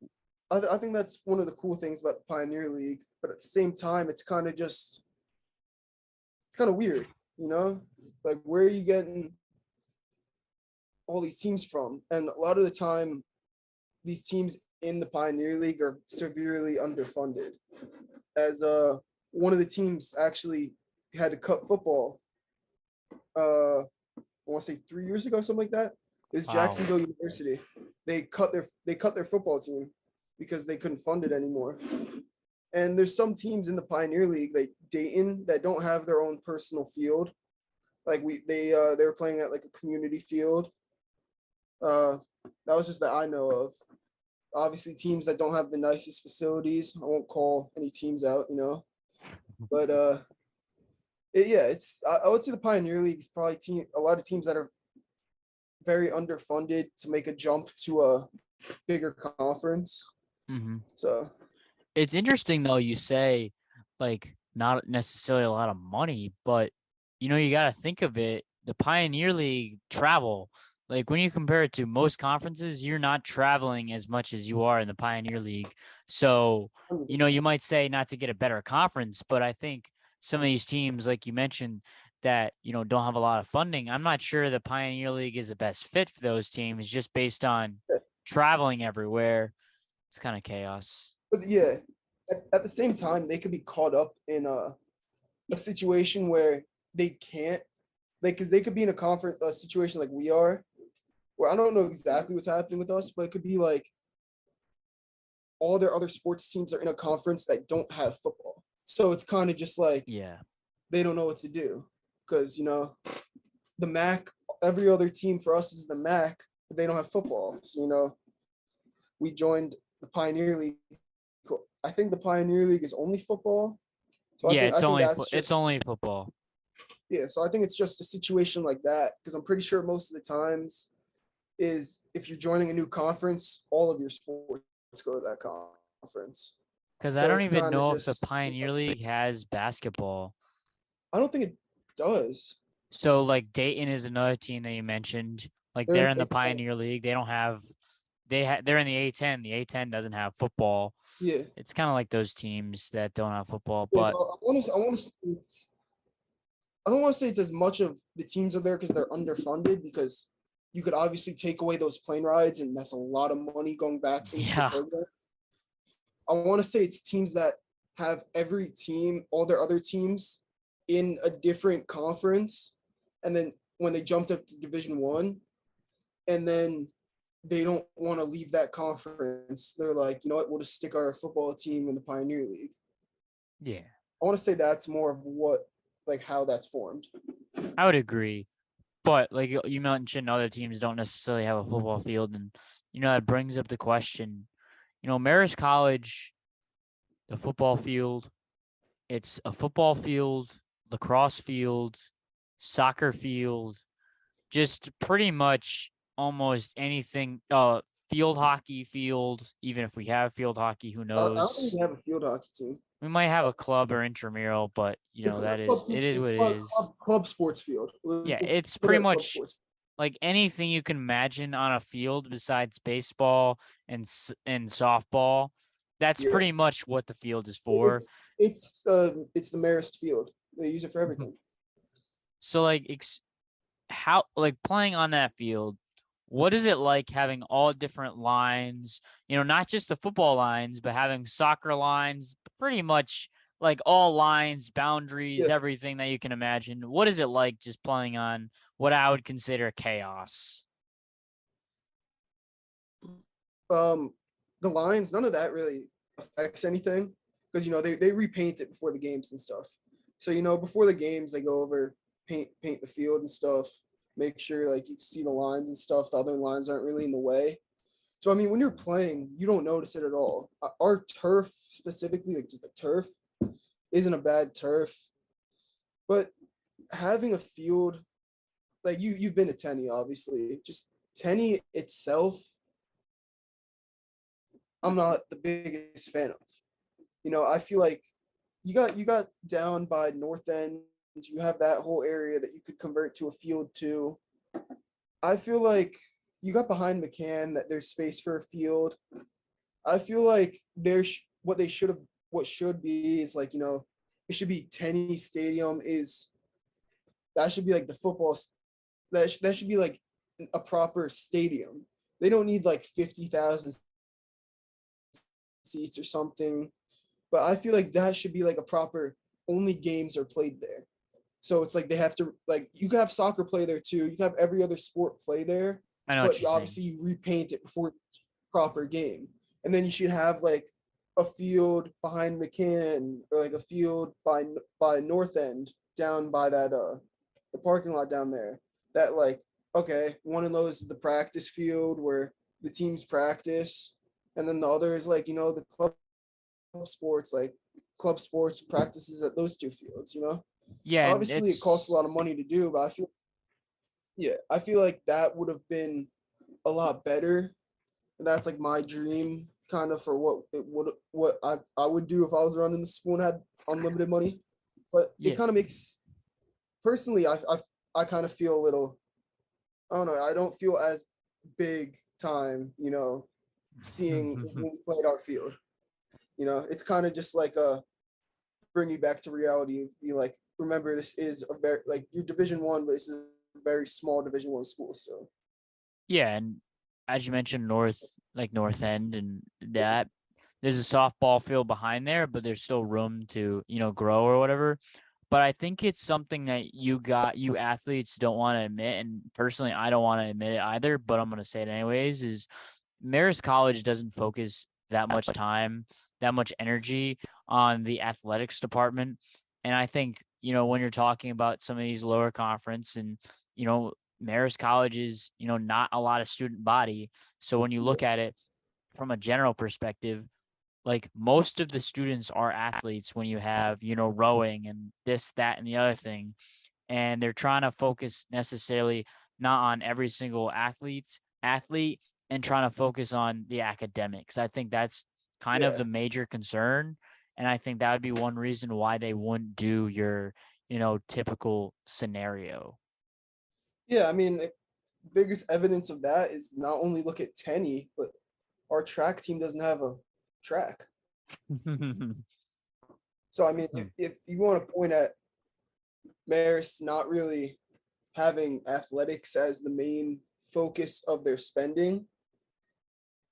Speaker 2: I think that's one of the cool things about the Pioneer League. But at the same time, it's kind of weird, like where are you getting all these teams from? And a lot of the time, these teams in the Pioneer League are severely underfunded. As one of the teams actually had to cut football. I want to say 3 years ago, something like that. Is
Speaker 1: Wow.
Speaker 2: Jacksonville University. They cut their football team because they couldn't fund it anymore. And there's some teams in the Pioneer League, like Dayton, that don't have their own personal field. Like they were playing at like a community field. That was just that I know of. Obviously, teams that don't have the nicest facilities. I won't call any teams out, But I would say the Pioneer League is probably a lot of teams that are very underfunded to make a jump to a bigger conference.
Speaker 1: Mm-hmm.
Speaker 2: So
Speaker 1: It's interesting though, you say like not necessarily a lot of money, but you got to think of it. The Pioneer League travel, like when you compare it to most conferences, you're not traveling as much as you are in the Pioneer League. So,
Speaker 2: 100%.
Speaker 1: you might say not to get a better conference, but I think some of these teams, like you mentioned, that, don't have a lot of funding, I'm not sure the Pioneer League is the best fit for those teams just based on traveling everywhere. It's kind of chaos.
Speaker 2: But yeah, at the same time, they could be caught up in a situation where they can't, like, because they could be in a situation like we are, where I don't know exactly what's happening with us, but it could be like all their other sports teams are in a conference that don't have football. So it's kind of just like
Speaker 1: Yeah.
Speaker 2: they don't know what to do because, the MAC, every other team for us is the MAC, but they don't have football. So, we joined the Pioneer League. I think the Pioneer League is only football. So
Speaker 1: Yeah,
Speaker 2: I think that's
Speaker 1: it's
Speaker 2: just,
Speaker 1: only football.
Speaker 2: yeah. So I think it's just a situation like that because I'm pretty sure most of the times is if you're joining a new conference, all of your sports go to that conference.
Speaker 1: Because I
Speaker 2: So
Speaker 1: don't
Speaker 2: it's
Speaker 1: even
Speaker 2: kind of
Speaker 1: know if the
Speaker 2: just,
Speaker 1: Pioneer League has basketball.
Speaker 2: I don't think it does.
Speaker 1: So like Dayton is another team that you mentioned. Like
Speaker 2: They're
Speaker 1: they're
Speaker 2: in
Speaker 1: in the
Speaker 2: A10.
Speaker 1: Pioneer League. They don't have they're in the A10. The A10 doesn't have football.
Speaker 2: Yeah.
Speaker 1: It's kind of like those teams that don't have football,
Speaker 2: Yeah,
Speaker 1: but
Speaker 2: so I don't want to say it's as much of the teams are there because they're underfunded because you could obviously take away those plane rides and that's a lot of money going back into the
Speaker 1: yeah.
Speaker 2: program. I want to say it's teams that have every team, all their other teams in a different conference. And then when they jumped up to Division 1, and then they don't want to leave that conference, they're like, you know what, we'll just stick our football team in the Pioneer League.
Speaker 1: Yeah.
Speaker 2: I want to say that's more of what, like, how that's formed.
Speaker 1: I would agree. But like you mentioned, other teams don't necessarily have a football field, and that brings up the question. Marist College, the football field, it's a football field, lacrosse field, soccer field, just pretty much almost anything. Field hockey field. Even if we have field hockey, who
Speaker 2: I don't think
Speaker 1: knows?
Speaker 2: they have a field hockey team.
Speaker 1: We might have a club or intramural, but it is what it is.
Speaker 2: Club sports field.
Speaker 1: Yeah,
Speaker 2: We'll
Speaker 1: it's
Speaker 2: put it
Speaker 1: pretty
Speaker 2: at club
Speaker 1: much
Speaker 2: sports.
Speaker 1: like anything you can imagine on a field besides baseball and softball. That's
Speaker 2: Yeah,
Speaker 1: pretty much what the field is for.
Speaker 2: it's the Marist field. They use it for everything.
Speaker 1: So like how like playing on that field, what is it like having all different lines, not just the football lines, but having soccer lines, pretty much like all lines, boundaries,
Speaker 2: Yeah.
Speaker 1: everything that you can imagine. What is it like just playing on what I would consider chaos?
Speaker 2: Um, the lines, none of that really affects anything because they repaint it before the games and stuff. So before the games they go over paint the field and stuff, make sure like you can see the lines and stuff. The other lines aren't really in the way. So I mean, when you're playing, you don't notice it at all. Our turf specifically, like just the turf, isn't a bad turf, but having a field like you've been to Tenny, obviously. Just Tenny itself, I'm not the biggest fan of. I feel like you got down by North End. You have that whole area that you could convert to a field to. I feel like you got behind McCann that there's space for a field. I feel like there's what they should have, what should be is like, it should be Tenny Stadium is that should be like the football that should be like a proper stadium. They don't need like 50,000 seats or something, but I feel like that should be like a proper only games are played there. So it's like they have to like you can have soccer play there too. You can have every other sport play there,
Speaker 1: I know what
Speaker 2: but
Speaker 1: you're saying.
Speaker 2: obviously you repaint it before proper game. And then you should have like a field behind McCann or like a field by North End down by that the parking lot down there. That like okay, one of those is the practice field where the teams practice, and then the other is like the sports like club sports practices at those two fields.
Speaker 1: Yeah, and
Speaker 2: Obviously it costs a
Speaker 1: it's
Speaker 2: lot of money to do, but I feel like that would have been a lot better. And that's like my dream kind of for what I would do if I was running the school and had unlimited money. But it
Speaker 1: yeah.
Speaker 2: kind of makes personally I kind of feel a little I don't know, I don't feel as big time, seeing when we played our field. It's kind of just like bring you back to reality. Be like, remember, this is a very like you're Division 1, but this is a very small Division 1 school still.
Speaker 1: Yeah, and as you mentioned, North End, and that there's a softball field behind there, but there's still room to grow or whatever. But I think it's something that you athletes don't want to admit, and personally, I don't want to admit it either. But I'm gonna say it anyways. Is Marist College doesn't focus that much time, that much energy on the athletics department, and I think when you're talking about some of these lower conference and you know Marist College is, not a lot of student body. So when you
Speaker 2: Yeah,
Speaker 1: look at it from a general perspective, like most of the students are athletes when you have, rowing and this, that, and the other thing. And they're trying to focus necessarily not on every single athlete and trying to focus on the academics. I think that's kind of
Speaker 2: yeah,
Speaker 1: the major concern. And I think that would be one reason why they wouldn't do your, typical scenario.
Speaker 2: yeah. I mean, biggest evidence of that is not only look at Tenny, but our track team doesn't have a track. So I mean, if you want to point at Marist not really having athletics as the main focus of their spending,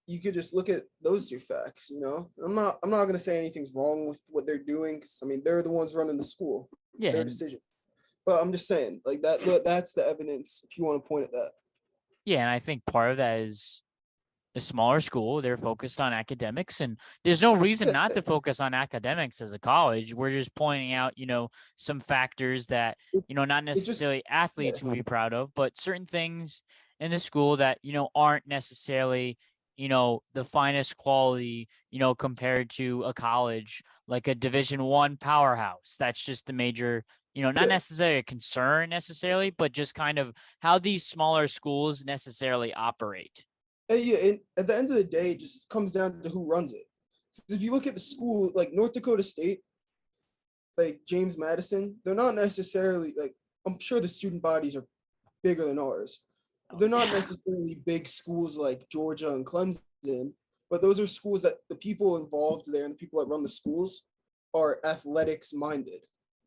Speaker 2: you could just look at those two facts. I'm not gonna say anything's wrong with what they're doing because I mean they're the ones running the school. It's
Speaker 1: Yeah,
Speaker 2: their
Speaker 1: and
Speaker 2: decision. But I'm just saying, like that's the evidence if you want to point at that.
Speaker 1: yeah, and I think part of that is a smaller school. They're focused on academics, and there's no reason
Speaker 2: Yeah,
Speaker 1: not to focus on academics as a college. We're just pointing out, some factors that,
Speaker 2: it,
Speaker 1: not
Speaker 2: it just
Speaker 1: necessarily
Speaker 2: yeah,
Speaker 1: athletes would be proud of, but certain things in the school that, aren't necessarily, the finest quality, compared to a college like a Division 1 powerhouse. That's just the major, not
Speaker 2: yeah.
Speaker 1: necessarily a concern necessarily, but just kind of how these smaller schools necessarily operate.
Speaker 2: And at the end of the day, it just comes down to who runs it. If you look at the school, like North Dakota State, like James Madison, they're not necessarily like I'm sure the student bodies are bigger than ours.
Speaker 1: Oh
Speaker 2: They're not
Speaker 1: yeah.
Speaker 2: necessarily big schools like Georgia and Clemson, but those are schools that the people involved there and the people that run the schools are athletics minded.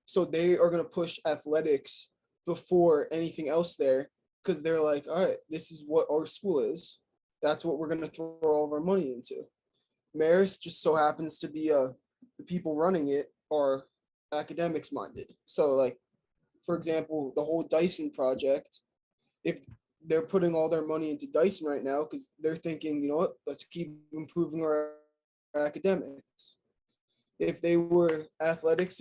Speaker 2: So they are going to push athletics before anything else there because they're like, all right, this is what our school is. That's what we're going to throw all of our money into. Marist just so happens to be the people running it are academics minded. So like, for example, the whole Dyson project, if they're putting all their money into Dyson right now because they're thinking, you know what, let's keep improving our academics. If they were athletics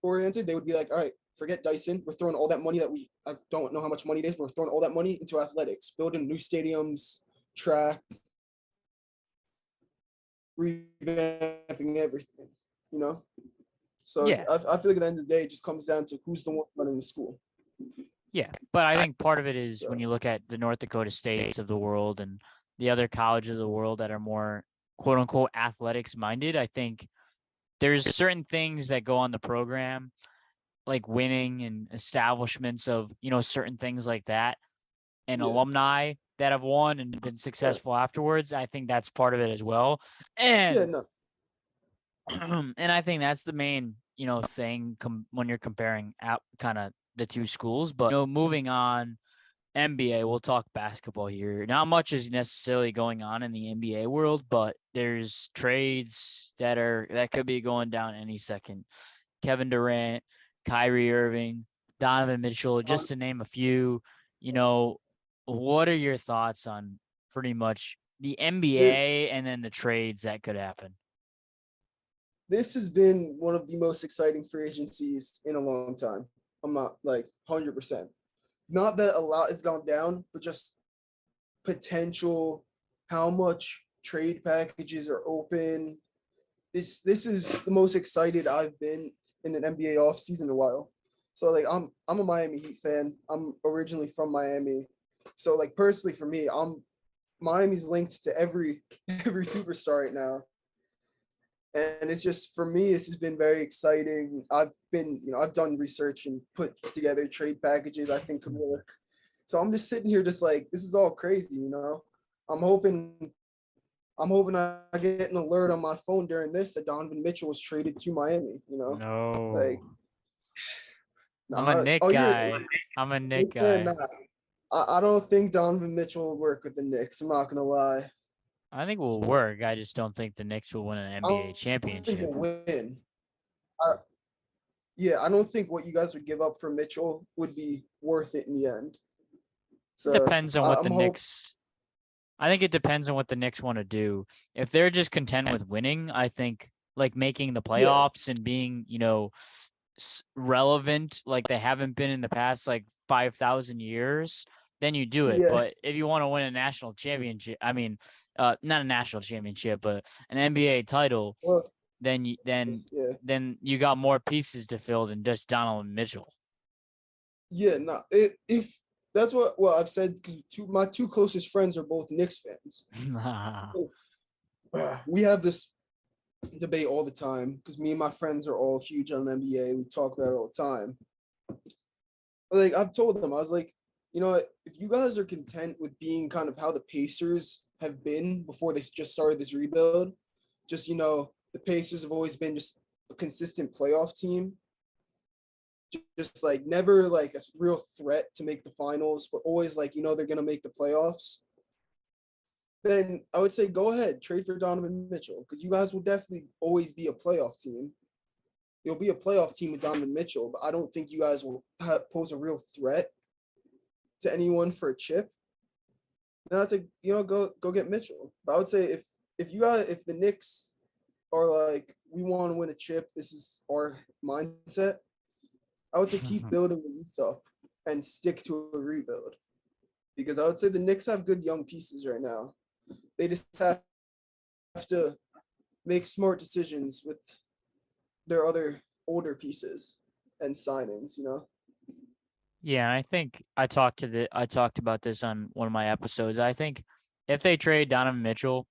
Speaker 2: oriented, they would be like, all right, forget Dyson. We're throwing all that money that I don't know how much money it is, but we're throwing all that money into athletics, building new stadiums, track, revamping everything, you know? So
Speaker 1: Yeah.
Speaker 2: I feel like at the end of the day, it just comes down to who's the one running the school.
Speaker 1: Yeah. But I think part of it is when
Speaker 2: So
Speaker 1: you look at the North Dakota States of the world and the other colleges of the world that are more quote unquote athletics minded, I think there's certain things that go on the program, like winning and establishments of, certain things like that, and
Speaker 2: yeah,
Speaker 1: alumni that have won and been
Speaker 2: yeah,
Speaker 1: successful afterwards. I think that's part of it as well.
Speaker 2: yeah,
Speaker 1: And
Speaker 2: no,
Speaker 1: and I think that's the main, thing when you're comparing out kind of the two schools. But moving on, NBA, we'll talk basketball here. Not much is necessarily going on in the NBA world, but there's trades that could be going down any second. Kevin Durant, Kyrie Irving, Donovan Mitchell, just to name a few. You know, what are your thoughts on pretty much the
Speaker 2: this,
Speaker 1: NBA and then the trades that could happen?
Speaker 2: this has been one of the most exciting free agencies in a long time. I'm not like 100%. Not that a lot has gone down, but just potential, how much trade packages are open. This is the most excited I've been in an NBA offseason in a while. So like I'm a Miami Heat fan. I'm originally from Miami. So like personally for me, Miami's linked to every superstar right now. And it's just for me, this has been very exciting. I've done research and put together trade packages I think could work. So I'm just sitting here just like this is all crazy. I'm hoping I get an alert on my phone during this that Donovan Mitchell was traded to Miami. Like,
Speaker 1: No, I'm a
Speaker 2: nah,
Speaker 1: Nick
Speaker 2: oh, you're
Speaker 1: guy. I'm a Nick
Speaker 2: man,
Speaker 1: guy.
Speaker 2: nah. I don't think Donovan Mitchell will work with the Knicks. I'm not gonna lie.
Speaker 1: I think will work. I just don't think the Knicks will win an
Speaker 2: I
Speaker 1: NBA
Speaker 2: don't think
Speaker 1: championship.
Speaker 2: we'll win. I, yeah, I don't think what you guys would give up for Mitchell would be worth it in the end.
Speaker 1: It
Speaker 2: So
Speaker 1: depends on what the
Speaker 2: I'm hoping.
Speaker 1: Knicks. I think it depends on what the Knicks want to do. If they're just content with winning, I think like making the
Speaker 2: Yeah,
Speaker 1: playoffs and being, relevant like they haven't been in the past like 5,000 years, then you do it.
Speaker 2: yeah.
Speaker 1: But if you want to win a national championship, I mean, not a national championship, but an NBA title,
Speaker 2: Well,
Speaker 1: then you
Speaker 2: yeah,
Speaker 1: then you got more pieces to fill than just Donovan Mitchell.
Speaker 2: yeah. No, if that's what I've said because my two closest friends are both Knicks fans. We have this debate all the time because me and my friends are all huge on the NBA. We talk about it all the time. Like I've told them, I was like, you know what? If you guys are content with being kind of how the Pacers have been before they just started this rebuild, just the Pacers have always been just a consistent playoff team, just like never like a real threat to make the finals, but always like they're gonna make the playoffs. Then I would say go ahead, trade for Donovan Mitchell because you guys will definitely always be a playoff team. You'll be a playoff team with Donovan Mitchell, but I don't think you guys will pose a real threat to anyone for a chip. Then I'd say go get Mitchell. But I would say if the Knicks are like we want to win a chip, this is our mindset. I would say keep building the youth up and stick to a rebuild because I would say the Knicks have good young pieces right now. They just have to make smart decisions with their other older pieces and signings.
Speaker 1: Yeah, I think I talked about this on one of my episodes. I think if they trade Donovan Mitchell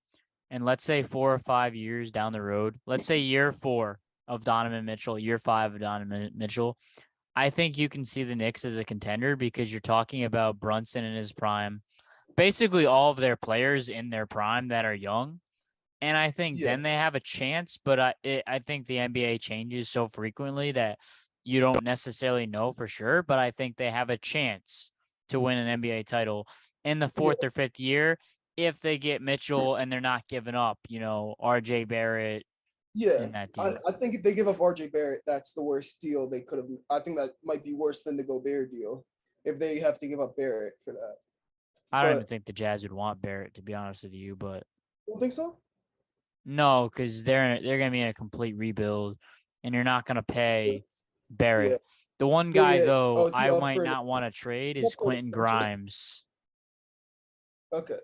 Speaker 1: and let's say 4 or 5 years down the road, let's say year 4 of Donovan Mitchell, year 5 of Donovan Mitchell, I think you can see the Knicks as a contender because you're talking about Brunson in his prime, basically all of their players in their prime that are young. And I think
Speaker 2: Yeah,
Speaker 1: then they have a chance, but I think the NBA changes so frequently that you don't necessarily know for sure. But I think they have a chance to win an NBA title in the
Speaker 2: yeah,
Speaker 1: 4th or 5th year if they get Mitchell and they're not giving up, RJ Barrett,
Speaker 2: Yeah,
Speaker 1: in that
Speaker 2: I,
Speaker 1: deal.
Speaker 2: I think if they give up RJ Barrett, that's the worst deal they could have. I think that might be worse than the Gobert deal if they have to give up Barrett for that.
Speaker 1: I don't even
Speaker 2: But
Speaker 1: think the Jazz would want Barrett, to be honest with you, but
Speaker 2: you don't think so?
Speaker 1: no, because they're gonna be in a complete rebuild, and you're not gonna pay
Speaker 2: Yeah,
Speaker 1: Barrett. The one
Speaker 2: yeah,
Speaker 1: guy
Speaker 2: yeah. Oh,
Speaker 1: though
Speaker 2: is he
Speaker 1: I
Speaker 2: up
Speaker 1: might
Speaker 2: for
Speaker 1: not want to trade
Speaker 2: he's
Speaker 1: is
Speaker 2: up for an
Speaker 1: Quentin
Speaker 2: extension?
Speaker 1: Grimes.
Speaker 2: Okay.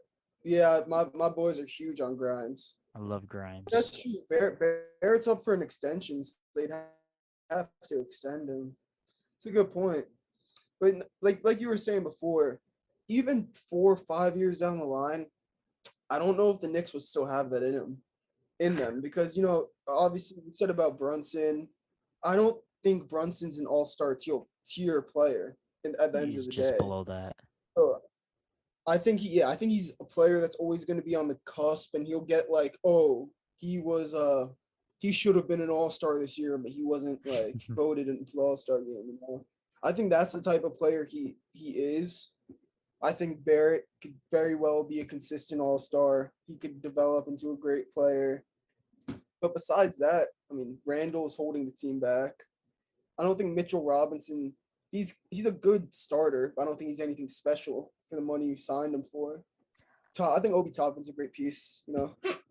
Speaker 2: Yeah, my boys are huge on Grimes.
Speaker 1: I love Grimes.
Speaker 2: That's true. Barrett's up for an extension. So they'd have to extend him. It's a good point. But like you were saying before, even 4 or 5 years down the line, I don't know if the Knicks would still have that in them because obviously we said about Brunson. I don't think Brunson's an all-star tier player at the end of
Speaker 1: He's
Speaker 2: the
Speaker 1: just
Speaker 2: day.
Speaker 1: below that.
Speaker 2: So I think he's a player that's always going to be on the cusp, and he'll get like, oh, he should have been an all-star this year, but he wasn't like voted into the all-star game. I think that's the type of player he is. I think Barrett could very well be a consistent all-star. He could develop into a great player. But besides that, I mean, Randall's holding the team back. I don't think Mitchell Robinson, he's a good starter, but I don't think he's anything special for the money you signed him for. I think Obi Toppin's a great piece.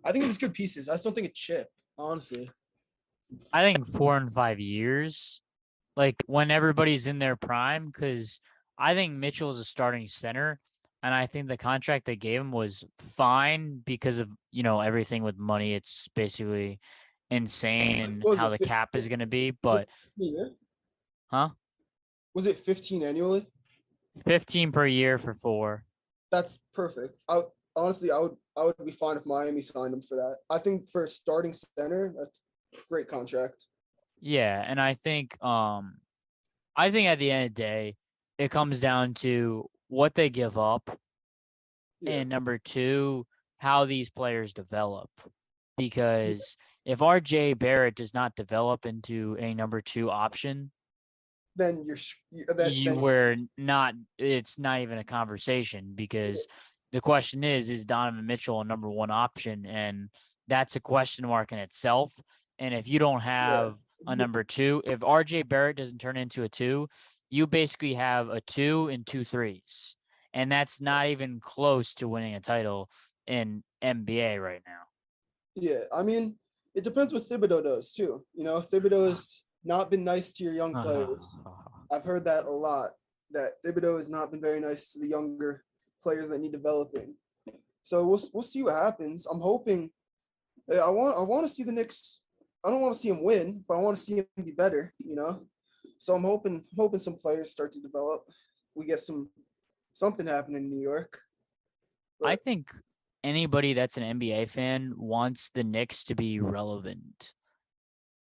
Speaker 2: I think it's good pieces. I just don't think a chip, honestly.
Speaker 1: I think 4 and 5 years, like when everybody's in their prime, because I think Mitchell is a starting center, and I think the contract they gave him was fine because of everything with money. It's basically insane and
Speaker 2: What was
Speaker 1: how
Speaker 2: it?
Speaker 1: the cap is going to be.
Speaker 2: Was it
Speaker 1: But
Speaker 2: 15, yeah?
Speaker 1: huh,
Speaker 2: Was it 15 annually?
Speaker 1: 15 per year for 4.
Speaker 2: That's perfect. Honestly, I would be fine if Miami signed him for that. I think for a starting center, that's a great contract.
Speaker 1: Yeah, and I think at the end of the day, it comes down to what they give up,
Speaker 2: Yeah.
Speaker 1: and number two, how these players develop. Because if RJ Barrett does not develop into a number 2 option,
Speaker 2: Then
Speaker 1: you were not, it's not even a conversation, because the question is Donovan Mitchell a number 1 option? And that's a question mark in itself. And if you don't
Speaker 2: yeah.
Speaker 1: have a number 2, if RJ Barrett doesn't turn into a 2, you basically have a 2 and 2 threes. And that's not even close to winning a title in NBA right now.
Speaker 2: Yeah, I mean, it depends what Thibodeau does too. Thibodeau has not been nice to your young players. I've heard that a lot. That Thibodeau has not been very nice to the younger players that need developing. So we'll see what happens. I'm hoping. I want to see the Knicks. I don't want to see them win, but I want to see them be better. So I'm hoping some players start to develop. We get something happening in New York.
Speaker 1: I
Speaker 2: But
Speaker 1: think anybody that's an NBA fan wants the Knicks to be relevant.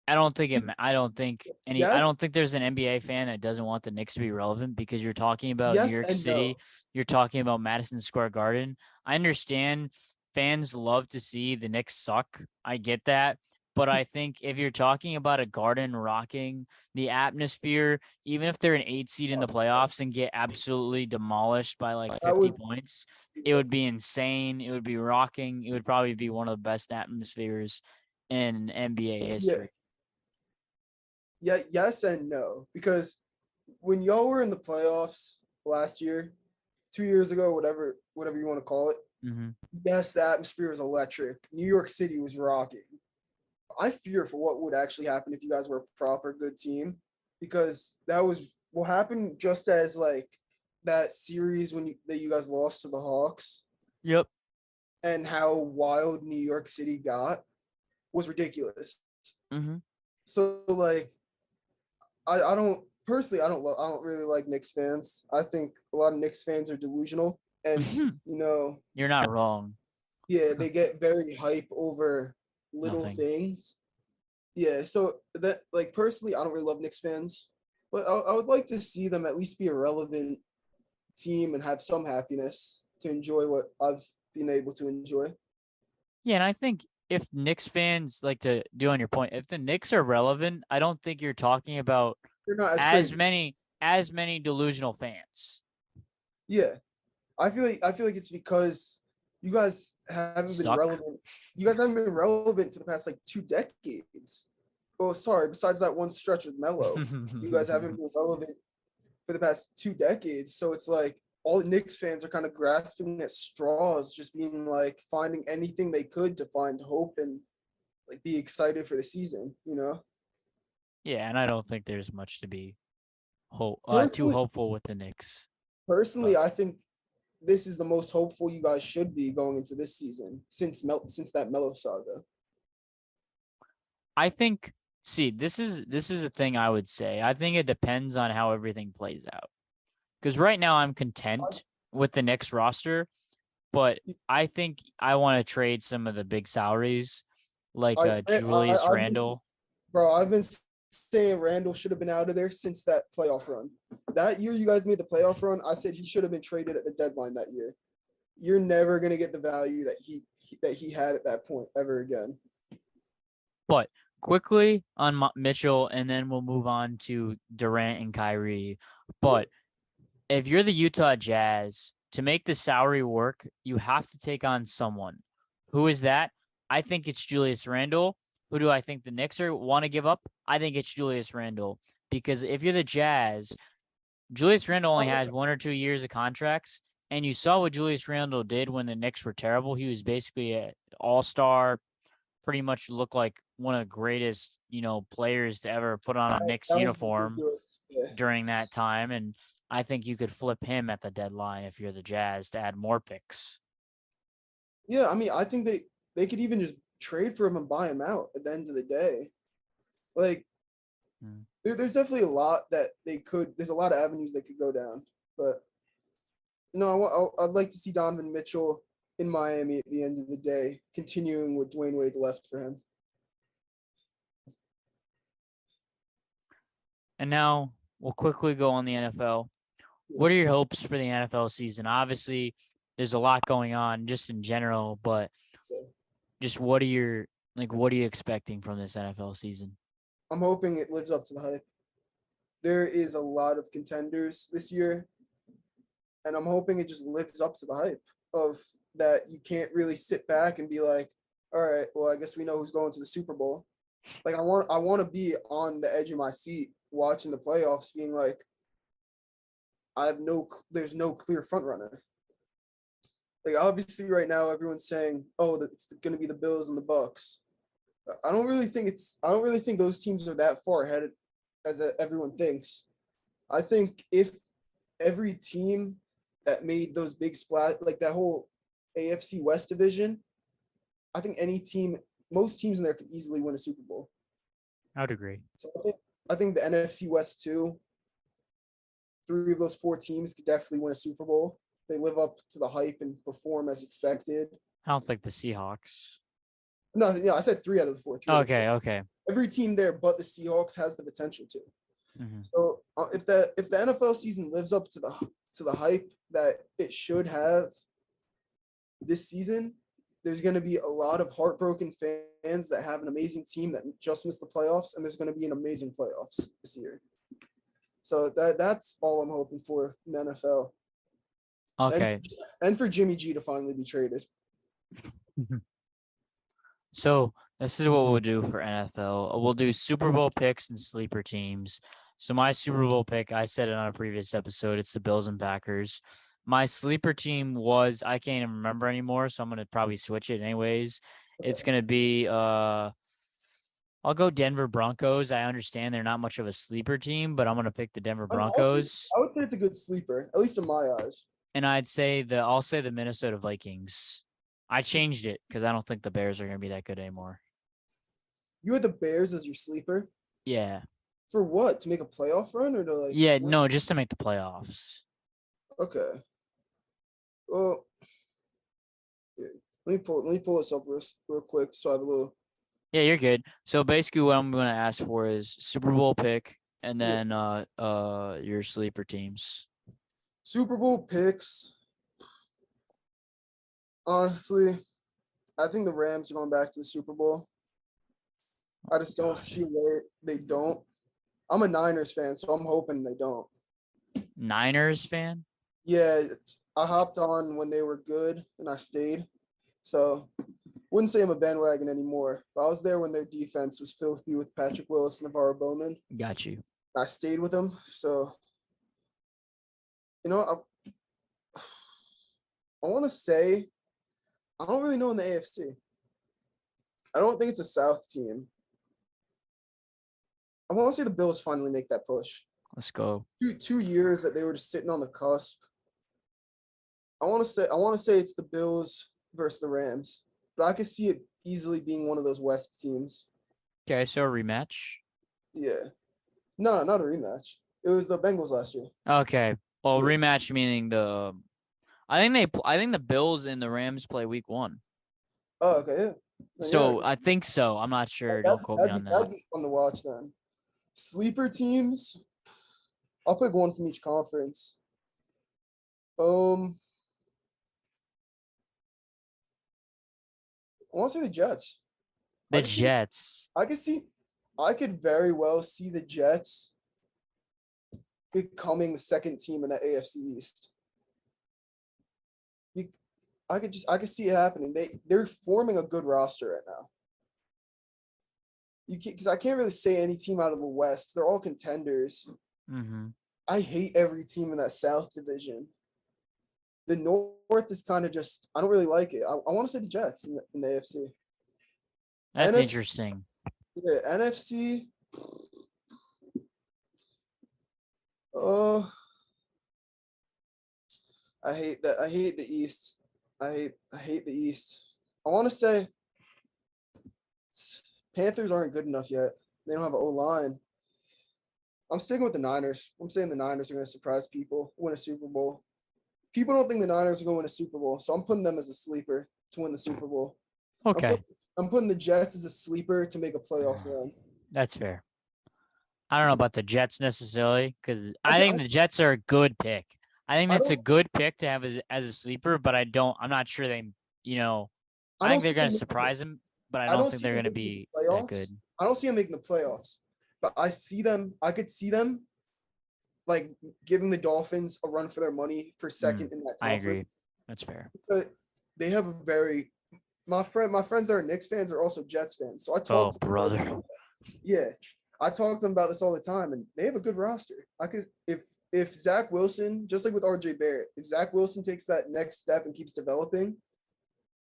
Speaker 1: I don't think it. I don't think any. I don't
Speaker 2: yes,
Speaker 1: think there's an NBA fan that doesn't want the Knicks to be relevant, because you're talking about New
Speaker 2: yes
Speaker 1: York
Speaker 2: and
Speaker 1: City.
Speaker 2: no.
Speaker 1: You're talking about Madison Square Garden. I understand fans love to see the Knicks suck. I get that. But I think if you're talking about a garden rocking the atmosphere, even if they're an 8 seed in the playoffs and get absolutely demolished by like
Speaker 2: That
Speaker 1: 50
Speaker 2: would
Speaker 1: points, it would be insane. It would be rocking. It would probably be one of the best atmospheres in NBA
Speaker 2: yeah.
Speaker 1: history.
Speaker 2: Yeah, yes and no. Because when y'all were in the playoffs last year, 2 years ago, whatever you want to call it,
Speaker 1: Mm-hmm.
Speaker 2: yes, the atmosphere was electric. New York City was rocking. I fear for what would actually happen if you guys were a proper good team, because that was what happened just as like that series that you guys lost to the Hawks,
Speaker 1: Yep.
Speaker 2: and how wild New York City got was ridiculous.
Speaker 1: Mm-hmm.
Speaker 2: So like I don't personally I don't really like Knicks fans. I think a lot of Knicks fans are delusional, and
Speaker 1: You're not wrong.
Speaker 2: yeah, they get very hype over little
Speaker 1: Nothing.
Speaker 2: things. Yeah, so that like personally, I don't really love Knicks fans, but I would like to see them at least be a relevant team and have some happiness to enjoy what I've been able to enjoy.
Speaker 1: Yeah, and I think if Knicks fans, like, to do on your point, if the Knicks are relevant, I don't think you're talking about
Speaker 2: They're not as
Speaker 1: as
Speaker 2: crazy.
Speaker 1: many delusional fans.
Speaker 2: Yeah, I feel like it's because You guys haven't been
Speaker 1: Suck.
Speaker 2: relevant. You guys haven't been relevant for the past like 2 decades. Oh, sorry. Besides that one stretch with Melo, you guys haven't been relevant for the past 2 decades. So it's like all the Knicks fans are kind of grasping at straws, just being like finding anything they could to find hope and like be excited for the season, you know?
Speaker 1: Yeah, and I don't think there's much to be too
Speaker 2: Personally,
Speaker 1: hopeful with the Knicks.
Speaker 2: personally,
Speaker 1: But
Speaker 2: I think this is the most hopeful you guys should be going into this season since that Melo saga.
Speaker 1: I think this is a thing I would say. I think it depends on how everything plays out. Because right now I'm content with the Knicks roster, but I think I want to trade some of the big salaries, like Julius
Speaker 2: I've been,
Speaker 1: Randle.
Speaker 2: bro, I've been saying Randall should have been out of there since that playoff run. That year you guys made the playoff run, I said he should have been traded at the deadline that year. You're never gonna get the value that he had at that point ever again.
Speaker 1: But quickly on Mitchell, and then we'll move on to Durant and Kyrie. But if you're the Utah Jazz, to make the salary work, you have to take on someone. Who is that? I think it's Julius Randle. Who do I think the Knicks want to give up? I think it's Julius Randle. Because if you're the Jazz, Julius Randle only has 1 or 2 years of contracts. And you saw what Julius Randle did when the Knicks were terrible. He was basically an all-star, pretty much looked like one of the greatest, players to ever put on a Knicks
Speaker 2: That was
Speaker 1: uniform
Speaker 2: ridiculous. Yeah.
Speaker 1: during that time. And I think you could flip him at the deadline if you're the Jazz to add more picks.
Speaker 2: Yeah, I mean, I think they could even just trade for him and buy him out at the end of the day. Like, there's definitely a lot that they could. There's a lot of avenues they could go down, but no, I'd like to see Donovan Mitchell in Miami at the end of the day, continuing what Dwayne Wade left for him.
Speaker 1: And now we'll quickly go on the NFL. What are your hopes for the NFL season? Obviously, there's a lot going on just in general, but
Speaker 2: So
Speaker 1: just what are you expecting from this NFL season?
Speaker 2: I'm hoping it lives up to the hype. There is a lot of contenders this year, and I'm hoping it just lives up to the hype of that. You can't really sit back and be like, all right, well, I guess we know who's going to the Super Bowl. Like I want to be on the edge of my seat watching the playoffs, being like, there's no clear front runner. Like obviously right now everyone's saying, oh, it's going to be the Bills and the Bucks. I don't really think those teams are that far ahead as everyone thinks. I think if every team that made those big splash, like that whole AFC West division, I think most teams in there could easily win a Super Bowl.
Speaker 1: I would agree.
Speaker 2: So I think the NFC West too. 3 of those 4 teams could definitely win a Super Bowl. They live up to the hype and perform as expected.
Speaker 1: I don't think the Seahawks.
Speaker 2: No, I said 3 out of the 4.
Speaker 1: Okay.
Speaker 2: Every team there, but the Seahawks, has the potential to.
Speaker 1: Mm-hmm.
Speaker 2: So if the NFL season lives up to the hype that it should have this season, there's going to be a lot of heartbroken fans that have an amazing team that just missed the playoffs, and there's going to be an amazing playoffs this year. So that's all I'm hoping for in the NFL.
Speaker 1: Okay.
Speaker 2: And for Jimmy G to finally be traded.
Speaker 1: So this is what we'll do for NFL. We'll do Super Bowl picks and sleeper teams. So my Super Bowl pick, I said it on a previous episode, it's the Bills and Packers. My sleeper team was, I can't even remember anymore, so I'm going to probably switch it anyways. Okay. It's going to be, I'll go Denver Broncos. I understand they're not much of a sleeper team, but I'm going to pick the Denver Broncos.
Speaker 2: I would say it's a good sleeper, at least in my eyes.
Speaker 1: And I'll say the Minnesota Vikings. I changed it because I don't think the Bears are going to be that good anymore.
Speaker 2: You had the Bears as your sleeper?
Speaker 1: Yeah.
Speaker 2: For what? To make a playoff run or to like?
Speaker 1: Yeah, no, just to make the playoffs.
Speaker 2: Okay. Well, yeah. Let me pull this up real quick so I have a little.
Speaker 1: Yeah, you're good. So basically, what I'm going to ask for is Super Bowl pick, and then your sleeper teams.
Speaker 2: Super Bowl picks. Honestly, I think the Rams are going back to the Super Bowl. I just don't see why they don't. I'm a Niners fan, so I'm hoping they don't.
Speaker 1: Niners fan?
Speaker 2: Yeah, I hopped on when they were good, and I stayed. So wouldn't say I'm a bandwagon anymore, but I was there when their defense was filthy with Patrick Willis and Navarro Bowman.
Speaker 1: Got you.
Speaker 2: I stayed with them. So, I want to say I don't really know in the AFC. I don't think it's a South team. I want to say the Bills finally make that push.
Speaker 1: Let's go.
Speaker 2: 2 years that they were just sitting on the cusp. I want to say it's the Bills versus the Rams, but I could see it easily being one of those West teams.
Speaker 1: Okay, so a rematch.
Speaker 2: Yeah. No, not a rematch. It was the Bengals last year.
Speaker 1: Okay. Well,
Speaker 2: Yeah.
Speaker 1: rematch meaning I think the Bills and the Rams play week 1.
Speaker 2: Oh, okay, yeah.
Speaker 1: So
Speaker 2: Yeah.
Speaker 1: I think so. I'm not sure. Don't quote me on
Speaker 2: That'd
Speaker 1: that.
Speaker 2: be fun to watch then. Sleeper teams. I'll pick one from each conference. I want to say the Jets.
Speaker 1: The Jets.
Speaker 2: I could very well see the Jets becoming the second team in the AFC East. I could see it happening. They're forming a good roster right now. Because I can't really say any team out of the West. They're all contenders.
Speaker 1: Mm-hmm.
Speaker 2: I hate every team in that South division. The North is kind of just, I don't really like it. I want to say the Jets in the AFC.
Speaker 1: That's
Speaker 2: NFC,
Speaker 1: interesting.
Speaker 2: Yeah, NFC. I hate that. I hate the East. I hate the East. I want to say Panthers aren't good enough yet. They don't have an O-line. I'm sticking with the Niners. I'm saying the Niners are going to surprise people, win a Super Bowl. People don't think the Niners are going to win a Super Bowl, so I'm putting them as a sleeper to win the Super Bowl.
Speaker 1: Okay.
Speaker 2: I'm putting the Jets as a sleeper to make a playoff run.
Speaker 1: That's fair. I don't know about the Jets necessarily because I think the Jets are a good pick. I think that's a good pick to have as a sleeper, but I'm not sure I think they're going to surprise them, but I don't think they're going to be that good.
Speaker 2: I don't see them making the playoffs, but I could see them like giving the Dolphins a run for their money for second in that conference.
Speaker 1: I agree. That's fair.
Speaker 2: But they have my friends that are Knicks fans are also Jets fans. So I talk.
Speaker 1: Oh, brother.
Speaker 2: Yeah. I talk to them about this all the time, and they have a good roster. If Zach Wilson, just like with RJ Barrett, if Zach Wilson takes that next step and keeps developing,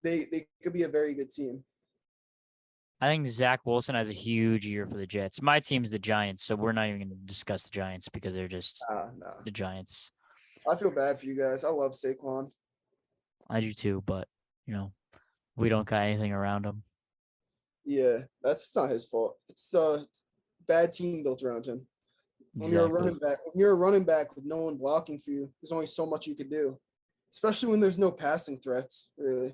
Speaker 2: they could be a very good team.
Speaker 1: I think Zach Wilson has a huge year for the Jets. My team's the Giants, so we're not even going to discuss the Giants because they're just the Giants.
Speaker 2: I feel bad for you guys. I love Saquon.
Speaker 1: I do too, but we don't got anything around him.
Speaker 2: Yeah, that's not his fault. It's a bad team built around him. When you're a running back with no one blocking for you, there's only so much you could do. Especially when there's no passing threats, really.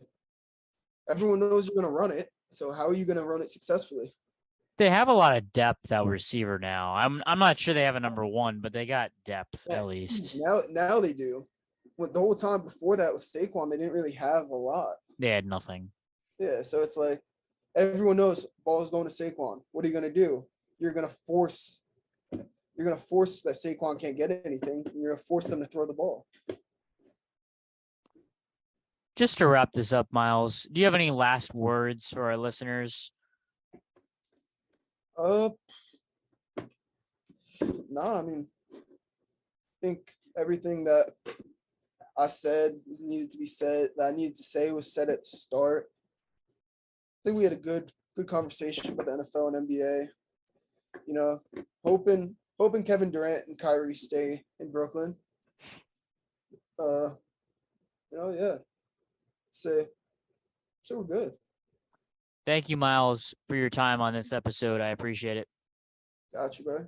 Speaker 2: Everyone knows you're going to run it. So how are you going to run it successfully?
Speaker 1: They have a lot of depth at receiver now. I'm not sure they have a number 1, but they got depth at least.
Speaker 2: Now they do. With the whole time before that with Saquon, they didn't really have a lot.
Speaker 1: They had nothing.
Speaker 2: Yeah, so it's like everyone knows ball is going to Saquon. What are you going to do? You're going to force that Saquon can't get anything. And you're going to force them to throw the ball.
Speaker 1: Just to wrap this up, Miles, do you have any last words for our listeners?
Speaker 2: No, I mean, I think everything that I said needed to be said, that I needed to say was said at the start. I think we had a good conversation about the NFL and NBA. Hoping Kevin Durant and Kyrie stay in Brooklyn. Yeah. So we're good.
Speaker 1: Thank you, Miles, for your time on this episode. I appreciate it.
Speaker 2: Got you, bro.